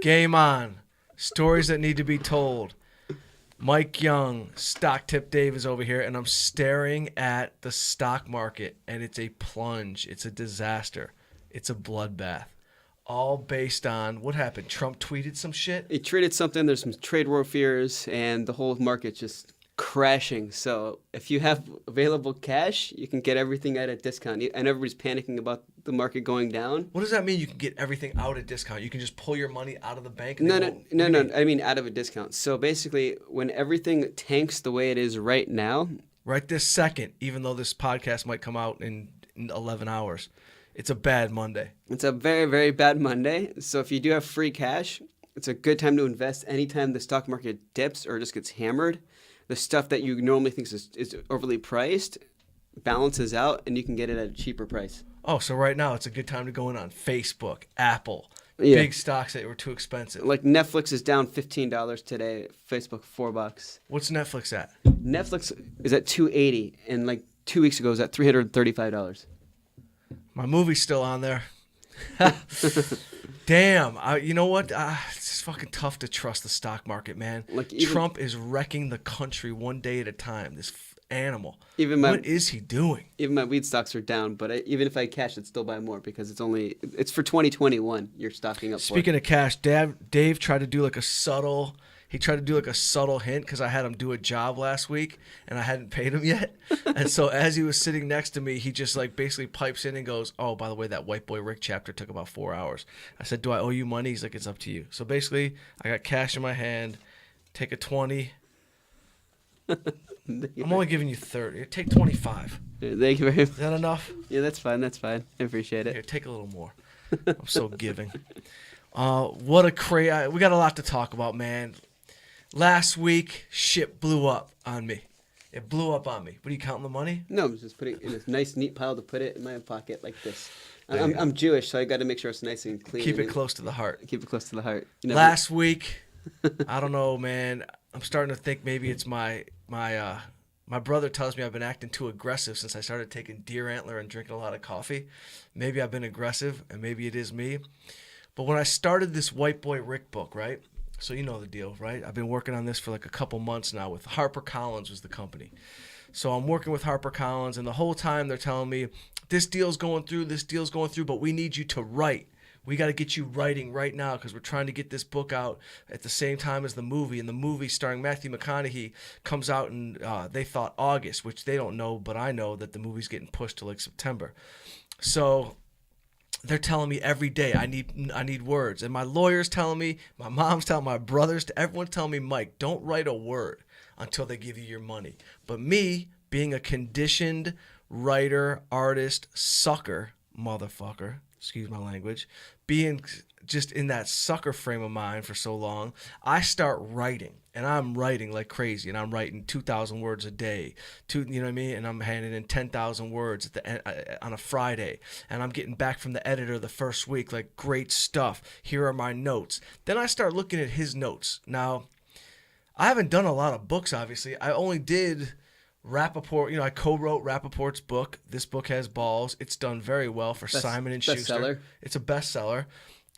Game on. Stories that need to be told. Mike Young, StocktipDave is over here, and I'm staring at the stock market, and it's a plunge. It's a disaster. It's a bloodbath. All based on what happened. Trump tweeted some shit. He tweeted something. There's some trade war fears, and the whole market just crashing. So if you have available cash, you can get everything at a discount. And everybody's panicking about the market going down. What does that mean? You can get everything out at discount. You can just pull your money out of the bank. No. I mean out of a discount. So basically, when everything tanks the way it is right now, right this second, even though this podcast might come out in 11 hours, it's a bad Monday. It's a very, very bad Monday. So if you do have free cash, it's a good time to invest. Anytime the stock market dips or just gets hammered, the stuff that you normally think is overly priced balances out, and you can get it at a cheaper price. Oh, so right now it's a good time to go in on Facebook, Apple, big stocks that were too expensive. Like Netflix is down $15 today. Facebook $4. What's Netflix at? Netflix is at $280, and like 2 weeks ago it was at $335. My movie's still on there. Damn. You know what? It's just fucking tough to trust the stock market, man. Trump is wrecking the country one day at a time. This animal. What is he doing? Even my weed stocks are down, but even if I cash, I'd still buy more because it's for 2021. You're stocking up. Speaking of cash, Dave tried to do like a subtle hint because I had him do a job last week and I hadn't paid him yet. And so as he was sitting next to me, he just like basically pipes in and goes, "Oh, by the way, that White Boy Rick chapter took about 4 hours." I said, "Do I owe you money?" He's like, "It's up to you." So basically, I got cash in my hand. Take a 20. I'm only giving you 30. Take 25. Thank you very much. Is that enough? Yeah, that's fine. I appreciate it. Here, take a little more. I'm so giving. What a crazy. We got a lot to talk about, man. Last week, shit blew up on me. It blew up on me. What, are you counting the money? No, I'm just putting it in a nice, neat pile to put it in my pocket like this. I'm Jewish, so I got to make sure it's nice and clean. Keep it close to the heart. Keep it close to the heart. Last week, I don't know, man. I'm starting to think maybe it's my brother tells me I've been acting too aggressive since I started taking deer antler and drinking a lot of coffee. Maybe I've been aggressive, and maybe it is me. But when I started this White Boy Rick book, right? So you know the deal, right? I've been working on this for like a couple months now with HarperCollins was the company. So I'm working with HarperCollins, and the whole time they're telling me, this deal's going through, but we need you to write. We got to get you writing right now because we're trying to get this book out at the same time as the movie. And the movie starring Matthew McConaughey comes out in, they thought August, which they don't know, but I know that the movie's getting pushed to like September. So they're telling me every day I need words. And my lawyer's telling me, my mom's telling my brothers, everyone's telling me, Mike, don't write a word until they give you your money. But me, being a conditioned writer, artist, sucker, motherfucker, excuse my language, being just in that sucker frame of mind for so long, I start writing. And I'm writing like crazy, and I'm writing 2,000 words a day, you know what I mean? And I'm handing in 10,000 words at the end, on a Friday, and I'm getting back from the editor the first week, like, great stuff. Here are my notes. Then I start looking at his notes. Now, I haven't done a lot of books, obviously. I only did Rappaport. I co-wrote Rappaport's book. This book has balls. It's done very well for Simon & Schuster. Bestseller. It's a bestseller.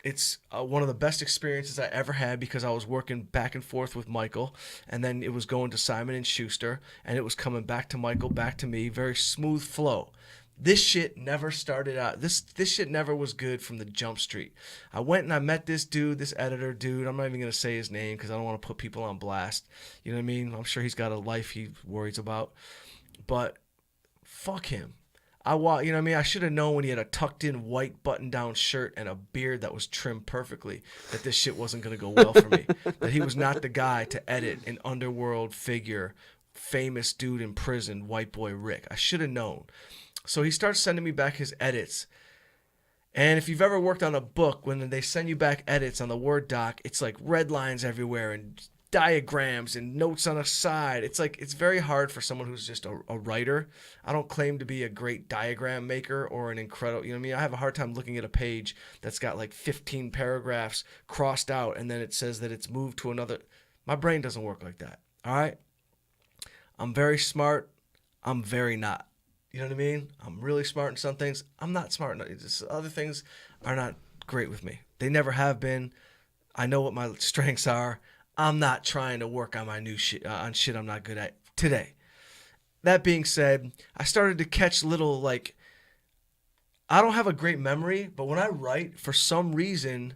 It's one of the best experiences I ever had because I was working back and forth with Michael, and then it was going to Simon & Schuster, and it was coming back to Michael, back to me. Very smooth flow. This shit never started out. This shit never was good from the jump street. I went and I met this dude, this editor dude. I'm not even going to say his name because I don't want to put people on blast. You know what I mean? I'm sure he's got a life he worries about. But fuck him. You know what I mean? I should have known when he had a tucked-in white button-down shirt and a beard that was trimmed perfectly that this shit wasn't going to go well for me. That he was not the guy to edit an underworld figure, famous dude in prison, White Boy Rick. I should have known. So he starts sending me back his edits. And if you've ever worked on a book, when they send you back edits on the Word doc, it's like red lines everywhere and diagrams and notes on a side. It's like, it's very hard for someone who's just a writer. I don't claim to be a great diagram maker or an incredible, you know what I mean? I have a hard time looking at a page that's got like 15 paragraphs crossed out and then it says that it's moved to another. My brain doesn't work like that. All right. I'm very smart. I'm very not. You know what I mean? I'm really smart in some things. I'm not smart in other things are not great with me. They never have been. I know what my strengths are. I'm not trying to work on my new shit, on shit I'm not good at today. That being said, I started to catch little, like, I don't have a great memory, but when I write, for some reason,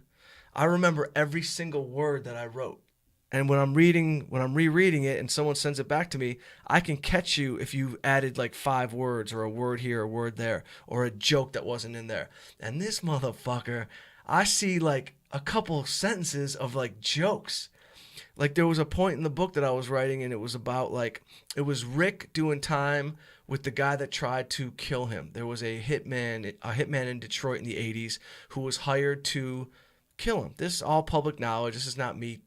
I remember every single word that I wrote. And when I'm rereading it and someone sends it back to me, I can catch you if you added like 5 words or a word here, a word there, or a joke that wasn't in there. And this motherfucker, I see like a couple sentences of like jokes. Like there was a point in the book that I was writing, and it was about like it was Rick doing time with the guy that tried to kill him. There was a hitman in Detroit in the 80s who was hired to kill him. This is all public knowledge. This is not me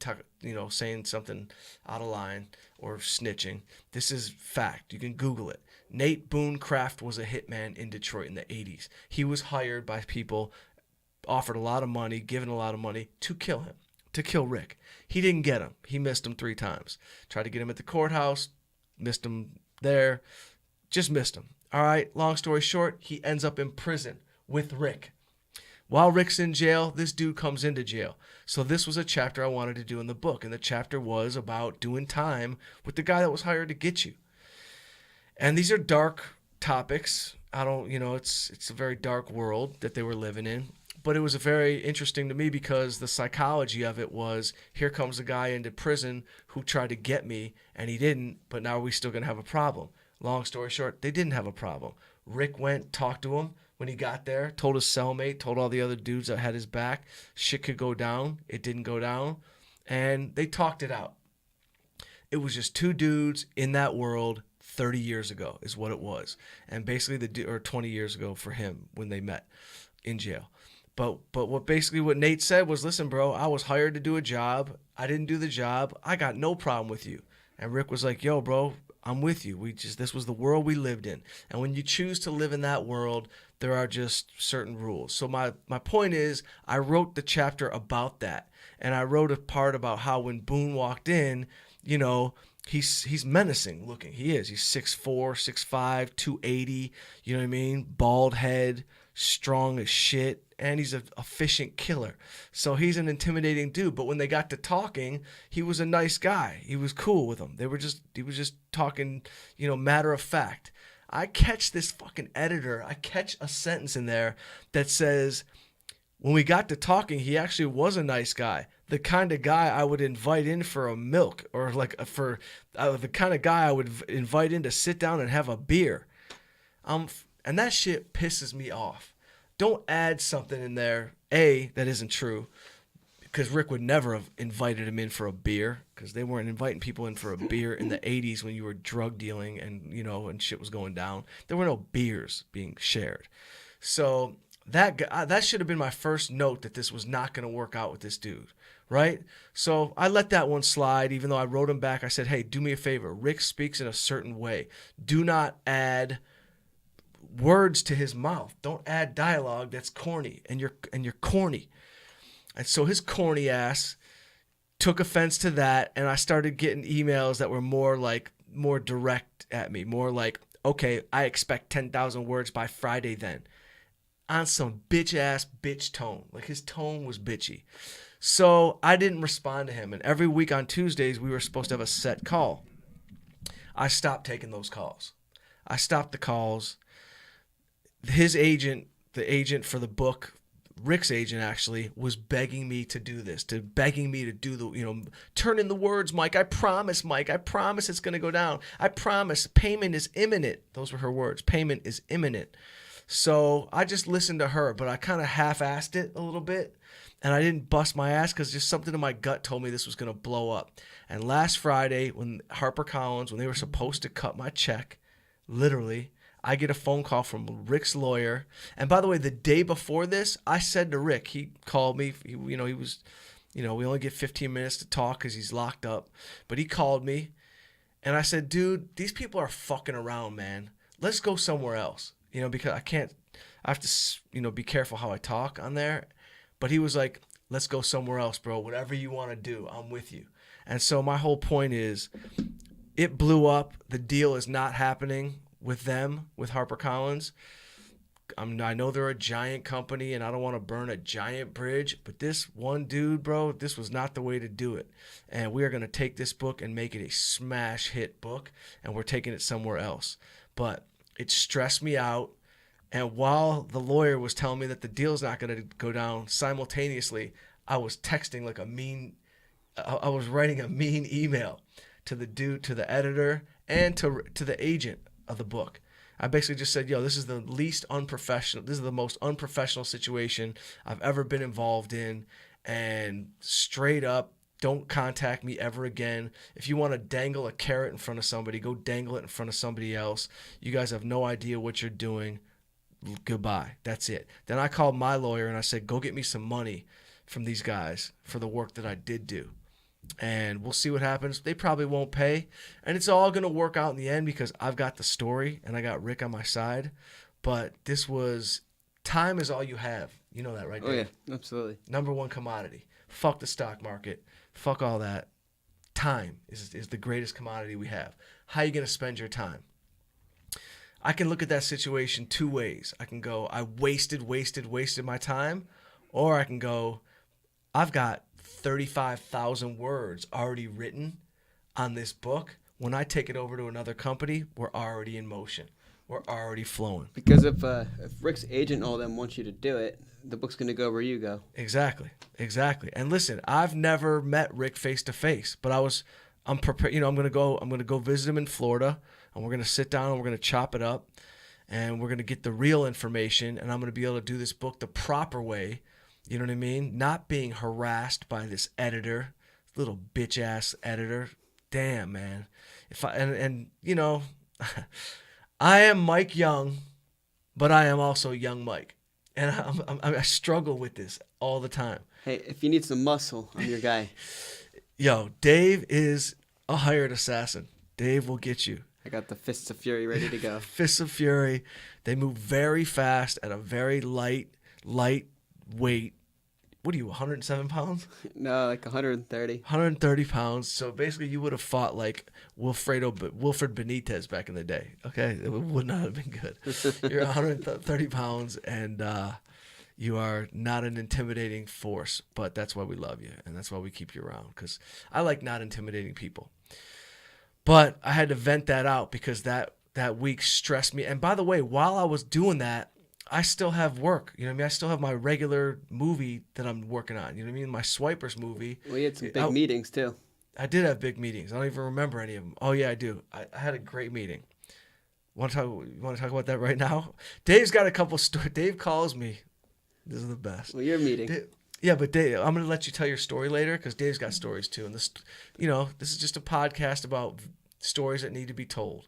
saying something out of line or snitching. This is fact. You can Google it. Nate Boone Kraft was a hitman in Detroit in the 80s. He was hired by people, offered a lot of money, given a lot of money to kill him, to kill Rick. He didn't get him. He missed him 3 times. Tried to get him at the courthouse, missed him there, just missed him. All right, long story short, he ends up in prison with Rick. While Rick's in jail, this dude comes into jail. So this was a chapter I wanted to do in the book, and the chapter was about doing time with the guy that was hired to get you. And these are dark topics. I don't, it's a very dark world that they were living in. But it was very interesting to me because the psychology of it was, here comes a guy into prison who tried to get me, and he didn't, but now are we still going to have a problem? Long story short, they didn't have a problem. Rick went, talked to him when he got there, told his cellmate, told all the other dudes that had his back, shit could go down. It didn't go down. And they talked it out. It was just 2 dudes in that world 30 years ago is what it was. And basically, or 20 years ago for him when they met in jail. But what Nate said was, listen, bro, I was hired to do a job. I didn't do the job. I got no problem with you. And Rick was like, yo, bro, I'm with you. This was the world we lived in. And when you choose to live in that world, there are just certain rules. So my point is, I wrote the chapter about that. And I wrote a part about how when Boone walked in, he's menacing looking. He is. He's 6'4", 6'5", 280, you know what I mean? Bald head, strong as shit. And he's an efficient killer. So he's an intimidating dude. But when they got to talking, he was a nice guy. He was cool with them. He was just talking, matter of fact. I catch this fucking editor. I catch a sentence in there that says, when we got to talking, he actually was a nice guy. The kind of guy I would invite in for a milk, or the kind of guy I would invite in to sit down and have a beer. And that shit pisses me off. Don't add something in there, A, that isn't true, because Rick would never have invited him in for a beer, because they weren't inviting people in for a beer in the 80s when you were drug dealing and shit was going down. There were no beers being shared. So that should have been my first note that this was not going to work out with this dude, right? So I let that one slide, even though I wrote him back. I said, hey, do me a favor. Rick speaks in a certain way. Do not add words to his mouth. Don't add dialogue that's corny, and you're corny. And so his corny ass took offense to that, and I started getting emails that were more direct at me, more like, okay, I expect 10,000 words by Friday then, on some bitch ass bitch tone. Like his tone was bitchy. So I didn't respond to him, and every week on Tuesdays we were supposed to have a set call. I stopped taking those calls. I stopped the calls. His agent, the agent for the book, Rick's agent actually, was begging me to do this, begging me to do turn in the words, Mike. I promise, Mike. I promise it's going to go down. I promise. Payment is imminent. Those were her words. Payment is imminent. So I just listened to her, but I kind of half-assed it a little bit, and I didn't bust my ass because just something in my gut told me this was going to blow up. And last Friday, when HarperCollins, when they were supposed to cut my check, literally, I get a phone call from Rick's lawyer. And by the way, the day before this, I said to Rick, he called me, he was, we only get 15 minutes to talk because he's locked up. But he called me, and I said, dude, these people are fucking around, man. Let's go somewhere else. Because I have to, be careful how I talk on there. But he was like, let's go somewhere else, bro. Whatever you want to do, I'm with you. And so my whole point is, it blew up. The deal is not happening with them, with HarperCollins. I know they're a giant company and I don't want to burn a giant bridge, but this one dude, bro, this was not the way to do it. And we are going to take this book and make it a smash hit book, and we're taking it somewhere else. But it stressed me out. And while the lawyer was telling me that the deal's not going to go down, simultaneously, I was texting like I was writing a mean email to the dude, to the editor, and to the agent of the book. I basically just said, yo, this is the least unprofessional, this is the most unprofessional situation I've ever been involved in. And straight up, don't contact me ever again. If you want to dangle a carrot in front of somebody, go dangle it in front of somebody else. You guys have no idea what you're doing. Goodbye. That's it. Then I called my lawyer and I said, go get me some money from these guys for the work that I did do. And we'll see what happens. They probably won't pay. And it's all going to work out in the end because I've got the story and I got Rick on my side. But time is all you have. You know that, right, Dave? Oh, yeah, absolutely. Number one commodity. Fuck the stock market. Fuck all that. Time is the greatest commodity we have. How are you going to spend your time? I can look at that situation two ways. I can go, I wasted my time. Or I can go, I've got 35,000 words already written on this book. When I take it over to another company, we're already in motion. We're already flowing. Because if Rick's agent and all them wants you to do it, the book's going to go where you go. Exactly. And listen, I've never met Rick face to face, but I'm prepared. I'm going to go visit him in Florida, and we're going to sit down and we're going to chop it up, and we're going to get the real information, and I'm going to be able to do this book the proper way. You know what I mean? Not being harassed by this editor, little bitch ass editor. Damn, man. I am Mike Young, but I am also Young Mike. And I struggle with this all the time. Hey, if you need some muscle, I'm your guy. Yo, Dave is a hired assassin. Dave will get you. I got the Fists of Fury ready to go. Fists of Fury. They move very fast at a very light weight. What are you, 107 pounds? No, like 130. 130 pounds. So basically you would have fought like Wilfred Benitez back in the day. Okay? It would not have been good. You're 130 pounds and you are not an intimidating force, but that's why we love you and that's why we keep you around, because I like not intimidating people. But I had to vent that out because that week stressed me. And by the way, while I was doing that, I still have work. You know what I mean? I still have my regular movie that I'm working on. You know what I mean? My Swipers movie. We had some big meetings, too. I did have big meetings. I don't even remember any of them. Oh, yeah, I do. I had a great meeting. You want to talk about that right now? Dave's got a couple stories. Dave calls me. This is the best. Well, your meeting. Yeah, but Dave, I'm going to let you tell your story later because Dave's got stories, too. And this is just a podcast about stories that need to be told.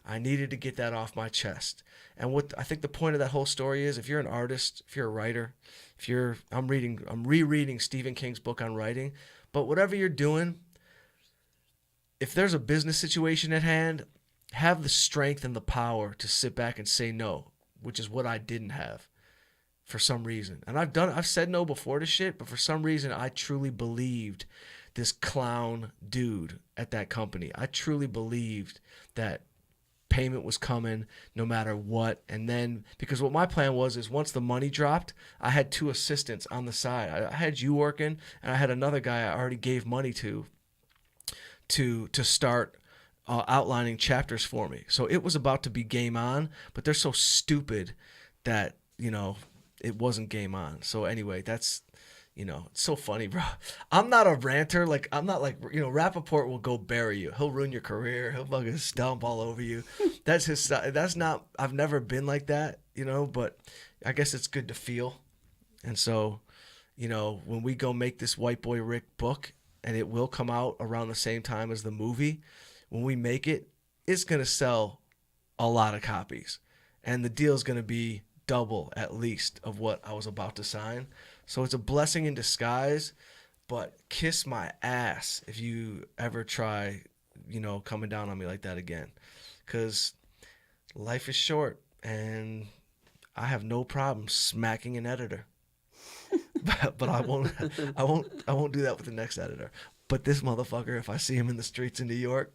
I needed to get that off my chest. And what I think the point of that whole story is, if you're an artist, if you're a writer, I'm rereading Stephen King's book on writing, but whatever you're doing, if there's a business situation at hand, have the strength and the power to sit back and say no, which is what I didn't have for some reason. And I've said no before to shit, but for some reason I truly believed this clown dude at that company. I truly believed that payment was coming no matter what. And then, because what my plan was is once the money dropped, I had 2 assistants on the side. I had you working, and I had another guy I already gave money to start outlining chapters for me. So it was about to be game on, but they're so stupid that, it wasn't game on. So anyway, that's, it's so funny, bro. I'm not a ranter. I'm not like, Rappaport will go bury you. He'll ruin your career. He'll fucking stomp all over you. That's his style. That's not, I've never been like that, but I guess it's good to feel. And so, when we go make this White Boy Rick book, and it will come out around the same time as the movie, when we make it, it's going to sell a lot of copies. And the deal is going to be double at least of what I was about to sign. So it's a blessing in disguise, but kiss my ass if you ever try, coming down on me like that again. Because life is short, and I have no problem smacking an editor. but I won't do that with the next editor. But this motherfucker, if I see him in the streets in New York,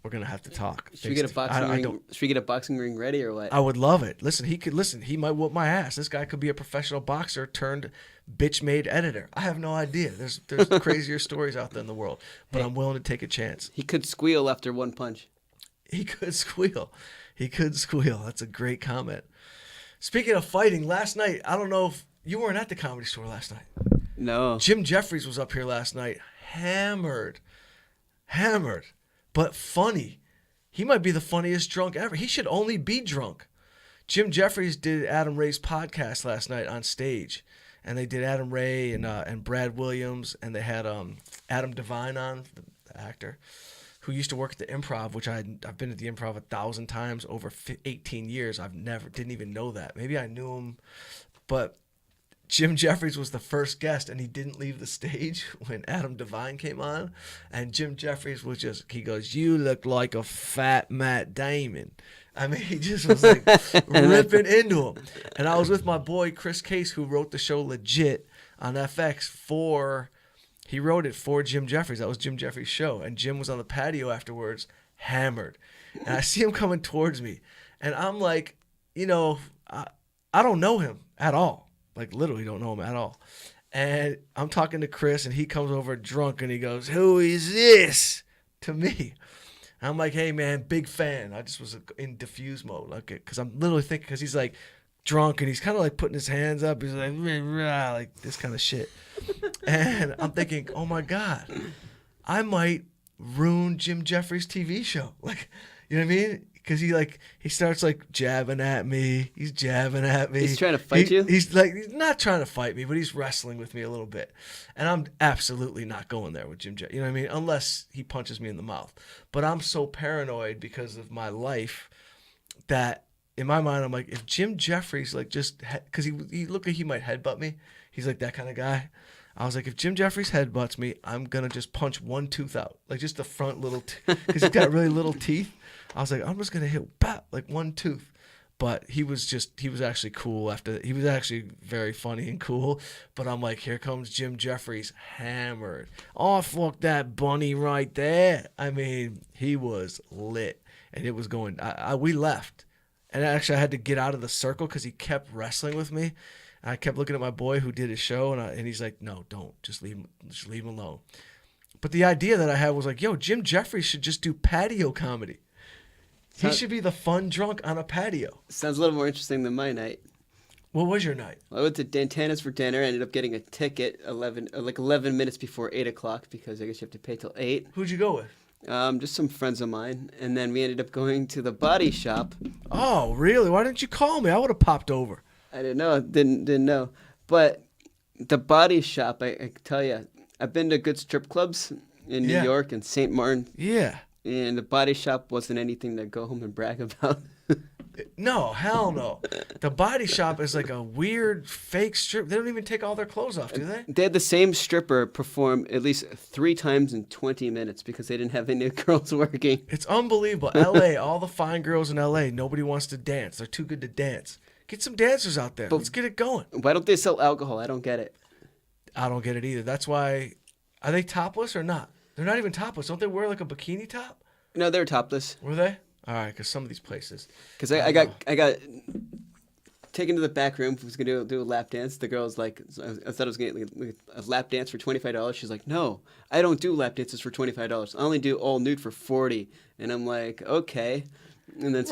we're gonna have to talk. Should we get a boxing ring? Should we get a boxing ring ready or what? I would love it. Listen, he might whoop my ass. This guy could be a professional boxer turned bitch-made editor. I have no idea. There's crazier stories out there in the world, but I'm willing to take a chance. He could squeal after one punch. He could squeal. That's a great comment. Speaking of fighting, last night, I don't know if you weren't at the Comedy Store last night. No. Jim Jeffries was up here last night, hammered, but funny. He might be the funniest drunk ever. He should only be drunk. Jim Jeffries did Adam Ray's podcast last night on stage, and they did Adam Ray and Brad Williams, and they had Adam Devine on, the actor, who used to work at the Improv, which I've been at the Improv 1,000 times over 18 years. Didn't even know that. Maybe I knew him, but Jim Jeffries was the first guest, and he didn't leave the stage when Adam Devine came on. And Jim Jeffries he goes, "You look like a fat Matt Damon." I mean, he just was like ripping into him. And I was with my boy Chris Case, who wrote the show Legit on FX he wrote it for Jim Jeffries. That was Jim Jeffries' show. And Jim was on the patio afterwards, hammered. And I see him coming towards me. And I'm like, I don't know him at all. Like, literally don't know him at all. And I'm talking to Chris, and he comes over drunk, and he goes, "Who is this?" to me. And I'm like, "Hey, man, big fan." I just was in diffuse mode. Okay, because I'm literally thinking, because he's like drunk, and he's kind of like putting his hands up. He's like, "Rah, rah," like this kind of shit. And I'm thinking, oh, my God, I might ruin Jim Jeffries' TV show. Like, you know what I mean? Because he starts like jabbing at me. He's jabbing at me. He's trying to fight you? He's not trying to fight me, but he's wrestling with me a little bit. And I'm absolutely not going there with Jim Jeffries. You know what I mean? Unless he punches me in the mouth. But I'm so paranoid because of my life that in my mind, I'm like, if Jim Jeffries because he looked like he might headbutt me. He's like that kind of guy. I was like, if Jim Jeffries headbutts me, I'm going to just punch one tooth out. Like just the front little because he's got really little teeth. I was like, I'm just going to hit like one tooth. But he was actually cool he was actually very funny and cool. But I'm like, here comes Jim Jeffries hammered. Oh, fuck that bunny right there. I mean, he was lit. And it was going, we left. And actually I had to get out of the circle because he kept wrestling with me. And I kept looking at my boy who did his show, and he's like, "No, don't. Just leave him alone." But the idea that I had was like, yo, Jim Jeffries should just do patio comedy. He should be the fun drunk on a patio. Sounds a little more interesting than my night. What was your night? I went to Dantana's for dinner. I ended up getting a ticket 11 minutes before 8 o'clock because I guess you have to pay till 8. Who'd you go with? Just some friends of mine. And then we ended up going to the Body Shop. Oh, really? Why didn't you call me? I would have popped over. I didn't know. Didn't know. But the Body Shop, I can tell you, I've been to good strip clubs in New York and St. Martin. Yeah. And the Body Shop wasn't anything to go home and brag about. No, hell no. The Body Shop is like a weird fake strip. They don't even take all their clothes off, do they? They had the same stripper perform at least 3 times in 20 minutes because they didn't have any girls working. It's unbelievable. L.A., all the fine girls in L.A., nobody wants to dance. They're too good to dance. Get some dancers out there. Let's get it going. Why don't they sell alcohol? I don't get it. I don't get it either. That's why. Are they topless or not? They're not even topless. Don't they wear like a bikini top? No, they're topless. Were they? All right, because some of these places. Because I got taken to the back room. Was gonna do a lap dance. The girl's like, I thought I was getting like a lap dance for $25. She's like, no, I don't do lap dances for $25. I only do all nude for $40. And I'm like, okay. And then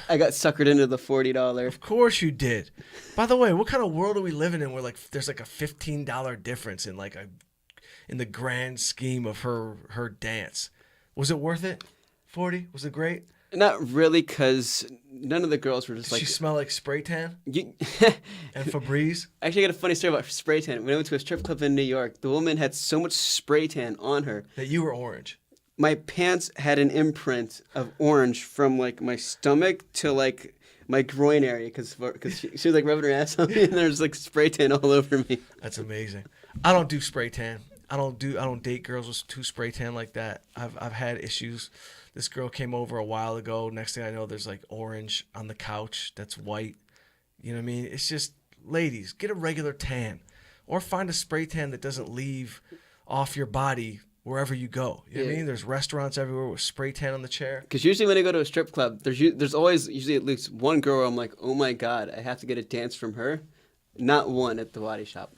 I got suckered into the $40. Of course you did. By the way, what kind of world are we living in where like there's like a $15 difference in in the grand scheme of her dance? Was it worth it? 40? Was it great? Not really, because none of the girls were just Did she smell like spray tan? And Febreze? Actually, I got a funny story about spray tan. When I went to a strip club in New York, the woman had so much spray tan on her that you were orange. My pants had an imprint of orange from like my stomach to like my groin area because she was like rubbing her ass on me and there's like spray tan all over me. That's amazing. I don't do spray tan. I don't date girls with too spray tan like that. I've had issues. This girl came over a while ago. Next thing I know, there's like orange on the couch that's white. You know what I mean? It's just, ladies, get a regular tan or find a spray tan that doesn't leave off your body wherever you go. You know what I Yeah. mean? There's restaurants everywhere with spray tan on the chair. Because usually when I go to a strip club, there's always usually at least one girl where I'm like, oh my God, I have to get a dance from her. Not one at the body shop.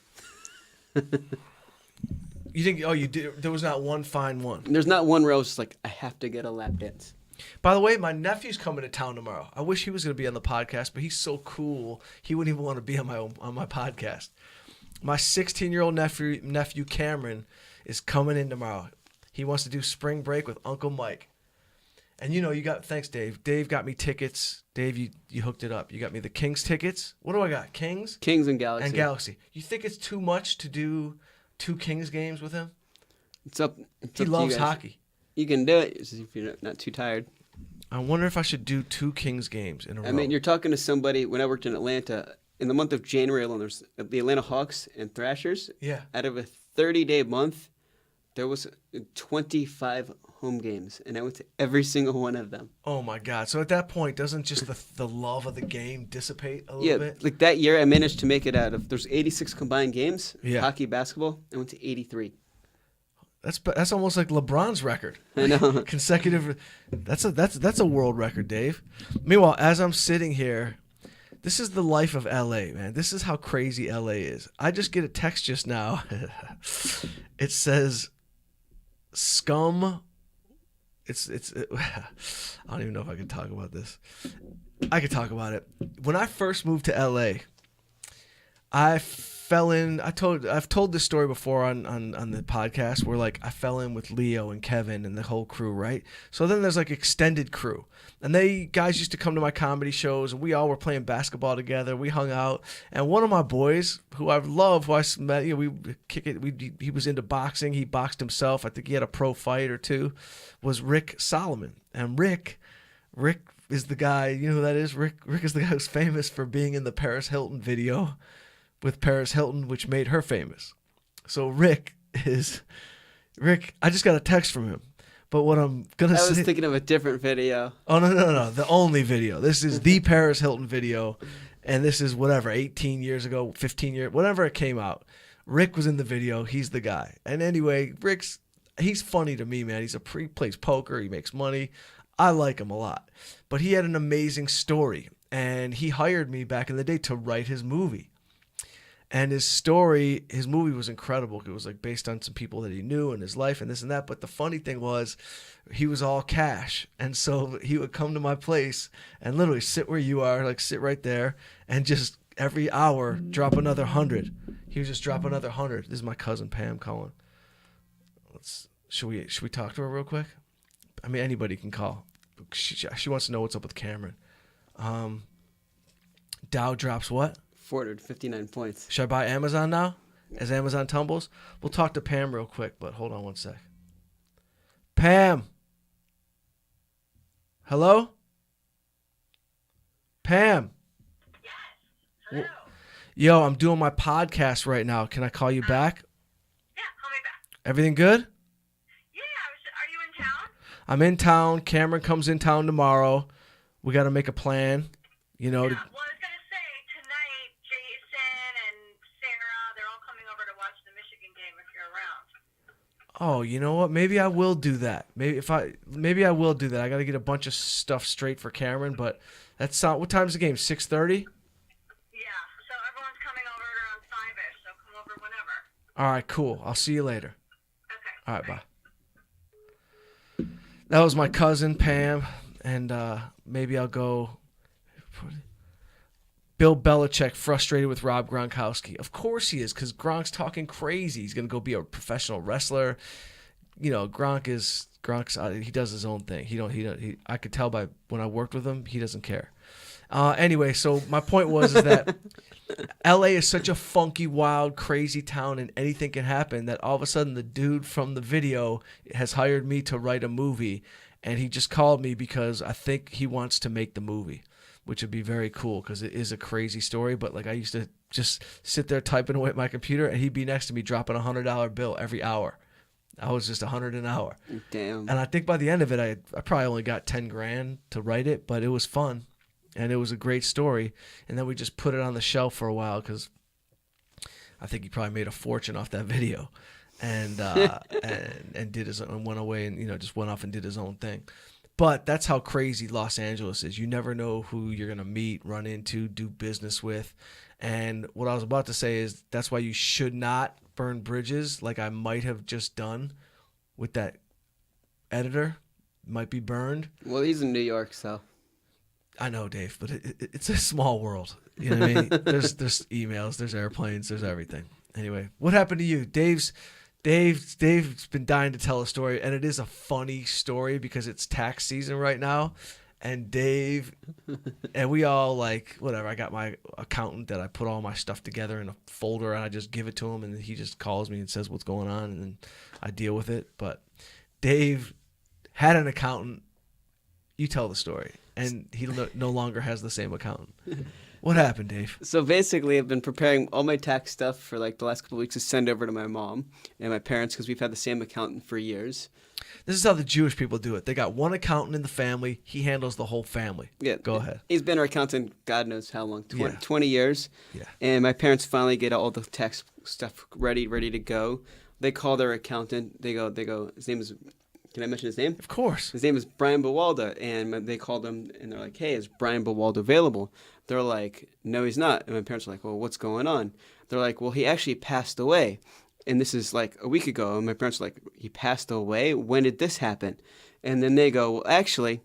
You think? Oh, you did. There was not one fine one. There's not one where I was just like, I have to get a lap dance. By the way, my nephew's coming to town tomorrow. I wish he was going to be on the podcast, but he's so cool. He wouldn't even want to be on my podcast. My 16-year-old nephew Cameron is coming in tomorrow. He wants to do spring break with Uncle Mike. And thanks Dave. Dave got me tickets. Dave, you hooked it up. You got me the Kings tickets. What do I got? Kings and Galaxy. and Galaxy. You think it's too much to do 2 Kings games with him? It's up. He loves hockey. You can do it if you're not too tired. I wonder if I should do 2 Kings games in a row. I mean, you're talking to somebody. When I worked in Atlanta, in the month of January alone, there's the Atlanta Hawks and Thrashers. Yeah. Out of a 30-day month, there was 25 home games, and I went to every single one of them. Oh my God! So at that point, doesn't just the love of the game dissipate a little bit? Like that year, I managed to make it out of there's 86 combined games. Yeah. Hockey, basketball. I went to 83. That's almost like LeBron's record. I know. Consecutive. That's a world record, Dave. Meanwhile, as I'm sitting here, this is the life of LA, man. This is how crazy LA is. I just get a text just now. It says, "Scum." I don't even know if I can talk about this. I could talk about it. When I first moved to LA, I've told this story before on the podcast where like I fell in with Leo and Kevin and the whole crew, right? So then there's like extended crew. And guys used to come to my comedy shows and we all were playing basketball together. We hung out. And one of my boys who I love, who I met, we kick it. He was into boxing. He boxed himself. I think he had a pro fight or 2, was Rick Solomon. And Rick is the guy, you know who that is? Rick is the guy who's famous for being in the Paris Hilton video with Paris Hilton, which made her famous. So Rick, I just got a text from him. But what I'm going to say... I was thinking of a different video. Oh, no. The only video. This is the Paris Hilton video. And this is 18 years ago, 15 years, whatever it came out. Rick was in the video. He's the guy. And anyway, he's funny to me, man. He plays poker. He makes money. I like him a lot. But he had an amazing story. And he hired me back in the day to write his movie. And his movie was incredible. It was like based on some people that he knew in his life and this and that. But the funny thing was he was all cash. And so he would come to my place and literally sit where you are, like sit right there and just every hour drop another 100. He would just drop another 100. This is my cousin Pam calling. Should we talk to her real quick? I mean, anybody can call. She wants to know what's up with Cameron. Dow drops what? 459 points. Should I buy Amazon now? As Amazon tumbles? We'll talk to Pam real quick, but hold on one sec. Pam. Hello? Pam. Yes. Hello. Yo, I'm doing my podcast right now. Can I call you back? Yeah, call me back. Everything good? Yeah, are you in town? I'm in town. Cameron comes in town tomorrow. We got to make a plan, Yeah, well, I was going to say, tonight, Jason and Sarah, they're all coming over to watch the Michigan game if you're around. Oh, you know what? Maybe I will do that. Maybe I will do that. I got to get a bunch of stuff straight for Cameron, but that's not. What time's the game? 6:30? Yeah, so everyone's coming over at around 5-ish, so come over whenever. All right, cool. I'll see you later. Okay. All right, bye. That was my cousin Pam, and maybe I'll go. Bill Belichick frustrated with Rob Gronkowski. Of course he is, because Gronk's talking crazy. He's gonna go be a professional wrestler. You know, Gronk's he does his own thing. I could tell by when I worked with him, he doesn't care. Anyway, so my point is that LA is such a funky, wild, crazy town, and anything can happen that all of a sudden the dude from the video has hired me to write a movie, and he just called me because I think he wants to make the movie, which would be very cool because it is a crazy story. But like I used to just sit there typing away at my computer, and he'd be next to me dropping $100 bill every hour. I was just $100 an hour. Damn. And I think by the end of it, I probably only got $10,000 to write it, but it was fun. And it was a great story. And then we just put it on the shelf for a while because I think he probably made a fortune off that video. and did his and went away and just went off and did his own thing. But that's how crazy Los Angeles is. You never know who you're gonna meet, run into, do business with. And what I was about to say is that's why you should not burn bridges like I might have just done with that editor. Might be burned. Well, he's in New York, so. I know, Dave, but it's a small world. You know what I mean? There's emails, there's airplanes, there's everything. Anyway, what happened to you? Dave's been dying to tell a story, and it is a funny story because it's tax season right now. And Dave, and we all whatever. I got my accountant that I put all my stuff together in a folder, and I just give it to him, and he just calls me and says what's going on, and then I deal with it. But Dave had an accountant. You tell the story. And he no longer has the same accountant. What happened, Dave? So basically, I've been preparing all my tax stuff for the last couple of weeks to send over to my mom and my parents because we've had the same accountant for years. This is how the Jewish people do it. They got one accountant in the family. He handles the whole family. Yeah. Go ahead. He's been our accountant God knows how long, 20, Yeah. 20 years. Yeah. And my parents finally get all the tax stuff ready to go. They call their accountant. They go, his name is... Can I mention his name? Of course. His name is Brian Bawalda, and they called him, and they're like, hey, is Brian Bawalda available? They're like, no, he's not. And my parents are like, well, what's going on? They're like, well, he actually passed away, and this is like a week ago. And my parents are like, he passed away? When did this happen? And then they go, well, actually,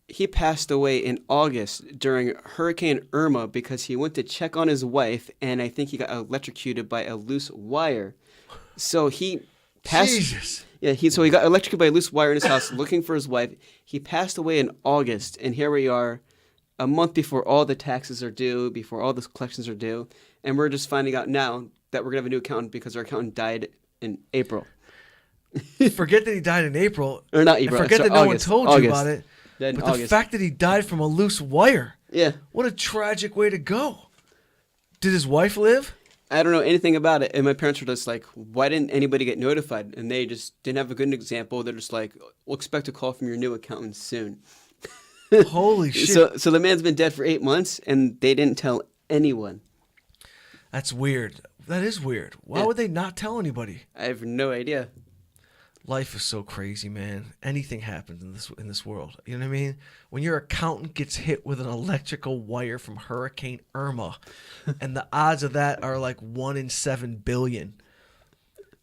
he passed away in August during Hurricane Irma because he went to check on his wife, and I think he got electrocuted by a loose wire. So he passed... Jesus. Yeah, so he got electrocuted by a loose wire in his house looking for his wife. He passed away in August, and here we are a month before all the taxes are due, before all the collections are due, and we're just finding out now that we're going to have a new accountant because our accountant died in April. Forget that he died in April. Or not April. And forget that no August. one told August. you about it. Died in But August. the fact that he died from a loose wire. Yeah. What a tragic way to go. Did his wife live? I don't know anything about it. And my parents were just like, why didn't anybody get notified? And they just didn't have a good example. They're just like, we'll expect a call from your new accountant soon. Holy shit. So the man's been dead for 8 months, and they didn't tell anyone. That's weird. That is weird. Why Yeah. would they not tell anybody? I have no idea. Life is so crazy, man. Anything happens in this world. You know what I mean? When your accountant gets hit with an electrical wire from Hurricane Irma, and the odds of that are like 1 in 7 billion.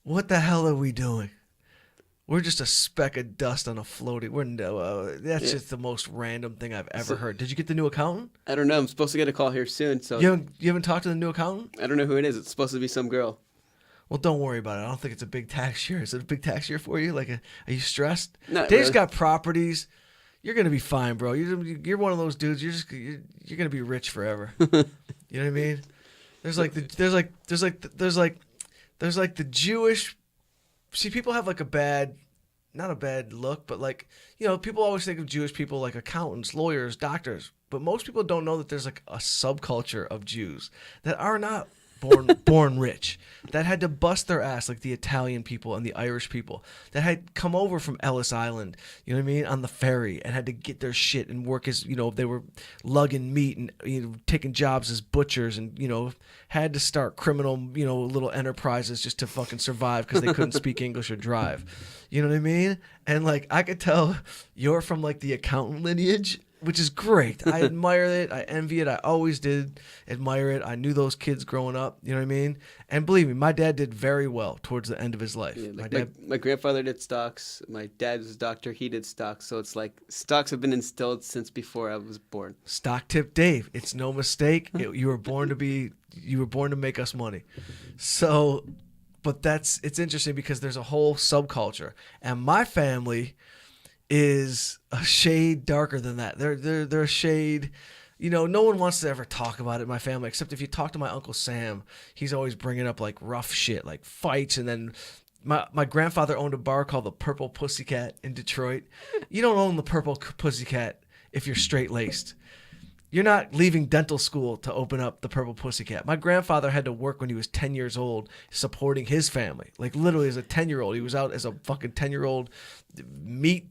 What the hell are we doing? We're just a speck of dust on a floating. That's just the most random thing I've ever heard. Did you get the new accountant? I don't know. I'm supposed to get a call here soon, so You haven't talked to the new accountant? I don't know who it is. It's supposed to be some girl. Well, don't worry about it. I don't think it's a big tax year. Is it a big tax year for you? Are you stressed? Not Dave's really. got properties. You're gonna be fine, bro. You're one of those dudes. You're gonna be rich forever. You know what I mean? There's like the Jewish. See, people have like not a bad look, but people always think of Jewish people like accountants, lawyers, doctors. But most people don't know that there's like a subculture of Jews that are not born rich, that had to bust their ass, like the Italian people and the Irish people that had come over from Ellis Island, you know what I mean, on the ferry, and had to get their shit and work as, they were lugging meat and taking jobs as butchers, and had to start criminal little enterprises just to fucking survive because they couldn't speak English or drive. You know what I mean? And I could tell you're from the accountant lineage, which is great. I admire it. I envy it. I always did admire it. I knew those kids growing up. You know what I mean? And believe me, my dad did very well towards the end of his life. Yeah, my grandfather did stocks. My dad was a doctor. He did stocks. So it's like stocks have been instilled since before I was born. Stock tip Dave. It's no mistake. You were born to make us money. So, but it's interesting because there's a whole subculture, and my family is a shade darker than that. They're a shade, no one wants to ever talk about it in my family, except if you talk to my Uncle Sam, he's always bringing up rough shit, like fights. And then my grandfather owned a bar called the Purple Pussycat in Detroit. You don't own the Purple Pussycat if you're straight-laced. You're not leaving dental school to open up the Purple Pussycat. My grandfather had to work when he was 10 years old supporting his family. Literally as a 10-year-old. He was out as a fucking 10-year-old meat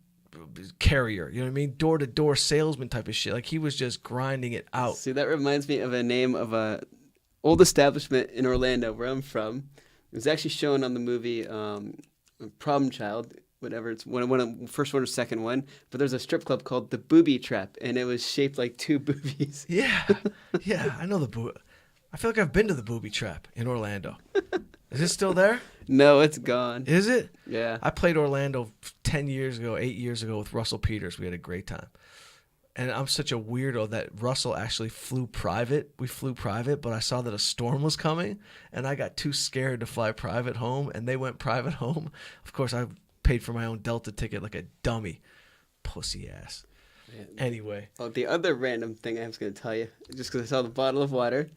carrier, you know what I mean? Door-to-door salesman type of shit. He was just grinding it out. See, that reminds me of a name of a old establishment in Orlando where I'm from. It was actually shown on the movie Problem Child, whatever. It's first one or second one. But there's a strip club called the Booby Trap, and it was shaped like two boobies. Yeah, yeah, I know I feel like I've been to the Booby Trap in Orlando. Is it still there? No, it's gone. Is it? Yeah. I played Orlando 8 years ago with Russell Peters. We had a great time. And I'm such a weirdo that Russell actually flew private. We flew private, but I saw that a storm was coming, and I got too scared to fly private home, and they went private home. Of course, I paid for my own Delta ticket like a dummy. Pussy ass. Anyway. Oh, the other random thing I was going to tell you, just because I saw the bottle of water.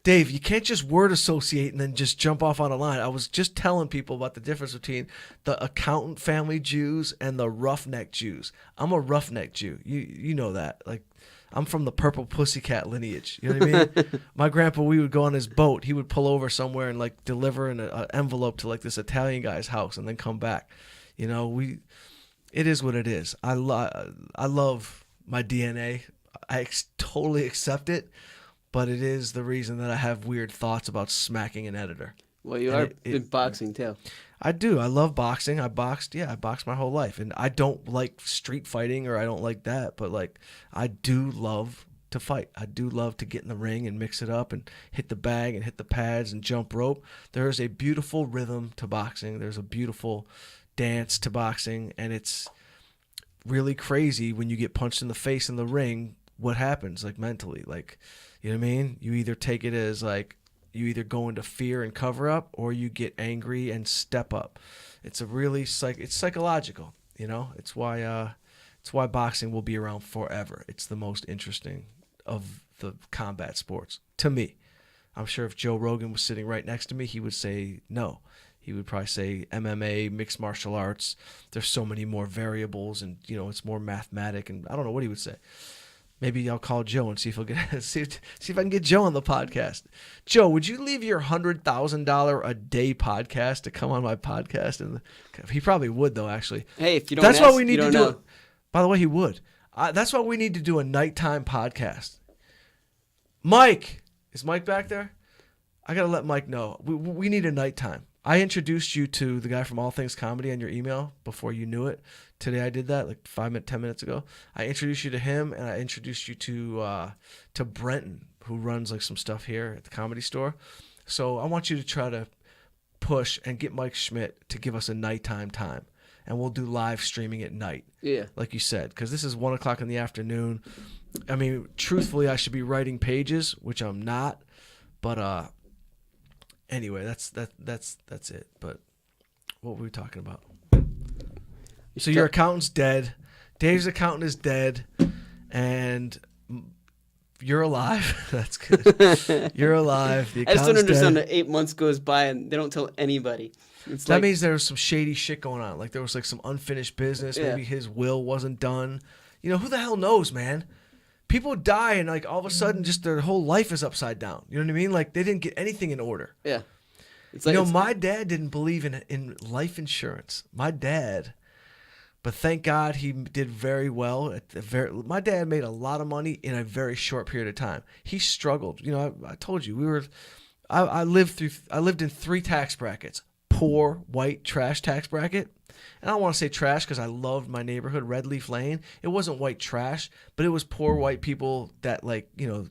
Dave, you can't just word associate and then just jump off on a line. I was just telling people about the difference between the accountant family Jews and the roughneck Jews. I'm a roughneck Jew. You know that. Like, I'm from the purple pussycat lineage. You know what I mean? My grandpa, we would go on his boat. He would pull over somewhere and like deliver an envelope to like this Italian guy's house and then come back. You know, it is what it is. I love my DNA. I totally accept it. But it is the reason that I have weird thoughts about smacking an editor. Well, you are in boxing, too. I do. I love boxing. I boxed my whole life. And I don't like street fighting or I don't like that. But, like, I do love to fight. I do love to get in the ring and mix it up and hit the bag and hit the pads and jump rope. There is a beautiful rhythm to boxing. There's a beautiful dance to boxing. And it's really crazy when you get punched in the face in the ring, what happens, like, mentally. Like, you know what I mean? You either take it as like you either go into fear and cover up, or you get angry and step up. It's a really it's psychological. You know, it's why boxing will be around forever. It's the most interesting of the combat sports to me. I'm sure if Joe Rogan was sitting right next to me, he would say no. He would probably say MMA, mixed martial arts. There's so many more variables, and you know it's more mathematic. And I don't know what he would say. Maybe I'll call Joe and see if see if I can get Joe on the podcast. Joe, would you leave your $100,000 a day podcast to come on my podcast? And he probably would, though. Actually, hey, if you don't, that's ask, why we need to do know. it. By the way, he would. That's why we need to do a nighttime podcast. Mike, is Mike back there? I gotta let Mike know. We need a nighttime. I introduced you to the guy from All Things Comedy on your email before you knew it. Today I did that like 10 minutes ago. I introduced you to him, and I introduced you to Brenton, who runs like some stuff here at the Comedy Store. So I want you to try to push and get Mike Schmidt to give us a nighttime time, and we'll do live streaming at night. Yeah, like you said, because this is 1:00 in the afternoon. I mean, truthfully, I should be writing pages, which I'm not, but anyway, that's it. But what were we talking about? So your accountant's dead. Dave's accountant is dead, and you're alive. That's good. You're alive. The I just don't understand dead. that 8 months goes by and they don't tell anybody. That means there was some shady shit going on. Like there was like some unfinished business. Yeah. Maybe his will wasn't done. You know, who the hell knows, man? People die and like all of a sudden just their whole life is upside down. You know what I mean? Like they didn't get anything in order. Yeah. It's like, my dad didn't believe in life insurance. My dad, but thank God he did very well. My dad made a lot of money in a very short period of time. He struggled. You know, I told you I lived in 3 tax brackets: poor, white, trash tax bracket. And I don't want to say trash because I loved my neighborhood, Red Leaf Lane. It wasn't white trash, but it was poor white people that, like, you know,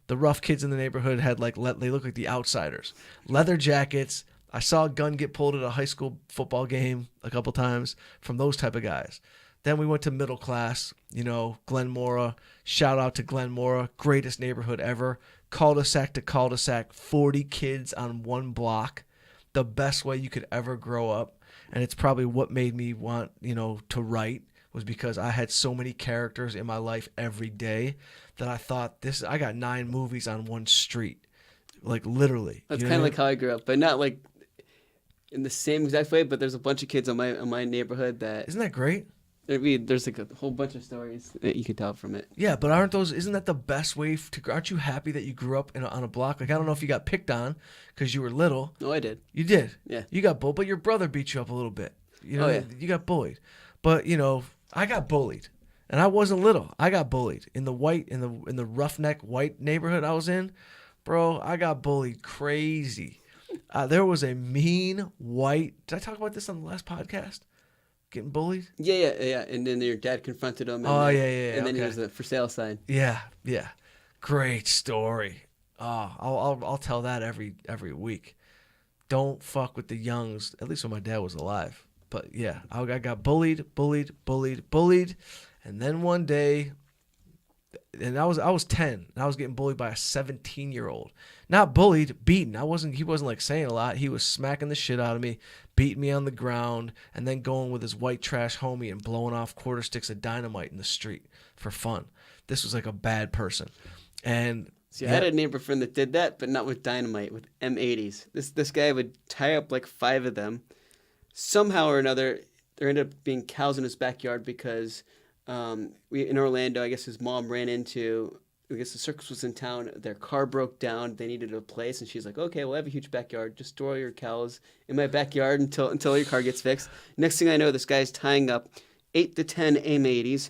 the rough kids in the neighborhood had like they look like the outsiders. Leather jackets. I saw a gun get pulled at a high school football game a couple times from those type of guys. Then we went to middle class, you know, Glenmora. Shout out to Glenmora, greatest neighborhood ever. Cul-de-sac to cul-de-sac, 40 kids on one block. The best way you could ever grow up. And it's probably what made me want, you know, to write, was because I had so many characters in my life every day that I thought I got 9 movies on one street. Like literally. That's kind of like how I grew up, but not like in the same exact way, but there's a bunch of kids in my neighborhood that... Isn't that great? There's like a whole bunch of stories that you could tell from it. Yeah, but isn't that the best way aren't you happy that you grew up on a block? Like, I don't know if you got picked on because you were little. No, I did. You did? Yeah. You got bullied, but your brother beat you up a little bit. You know, oh, yeah. You got bullied. But, you know, I got bullied. And I wasn't little. I got bullied. In the roughneck white neighborhood I was in, bro, I got bullied crazy. There was a mean white. Did I talk about this on the last podcast? Getting bullied? Yeah. And then your dad confronted him. And Oh, then, yeah. And then he Okay. was the for sale sign. Yeah. Great story. Oh, I'll tell that every week. Don't fuck with the youngs. At least when my dad was alive. But yeah, I got bullied, and then one day, and I was 10, and I was getting bullied by a 17-year-old. Not bullied, beaten. He wasn't like saying a lot. He was smacking the shit out of me, beating me on the ground, and then going with his white trash homie and blowing off quarter sticks of dynamite in the street for fun. This was like a bad person. And See, I had a neighbor friend that did that, but not with dynamite, with M80s. This guy would tie up like 5 of them. Somehow or another, there ended up being cows in his backyard because in Orlando, I guess his mom ran into, I guess the circus was in town. Their car broke down. They needed a place, and she's like, "Okay, well, I have a huge backyard. Just store your cows in my backyard until your car gets fixed." Next thing I know, this guy's tying up 8 to 10 M80s.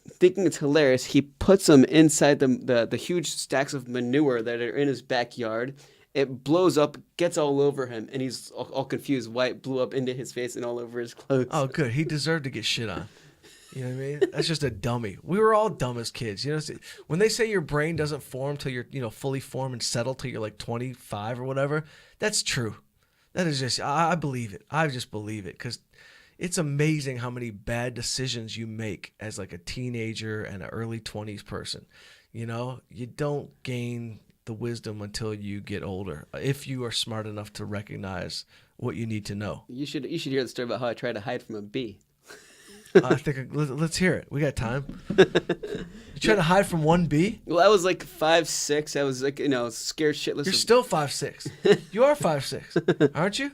Thinking it's hilarious, he puts them inside the huge stacks of manure that are in his backyard. It blows up, gets all over him, and he's all confused why it blew up into his face and all over his clothes. Oh, good. He deserved to get shit on. You know what I mean? That's just a dummy. We were all dumb as kids. You know, when they say your brain doesn't form till you're, fully formed and settled till you're like 25 or whatever, that's true. That is just, I believe it. I just believe it because it's amazing how many bad decisions you make as like a teenager and an early 20s person. You know, you don't gain the wisdom until you get older, if you are smart enough to recognize what you need to know. You should hear the story about how I tried to hide from a bee. I think let's hear it. We got time. You trying to hide from one bee? Well, I was like 5'6". I was like, scared shitless. You're still 5'6". You are 5'6", aren't you?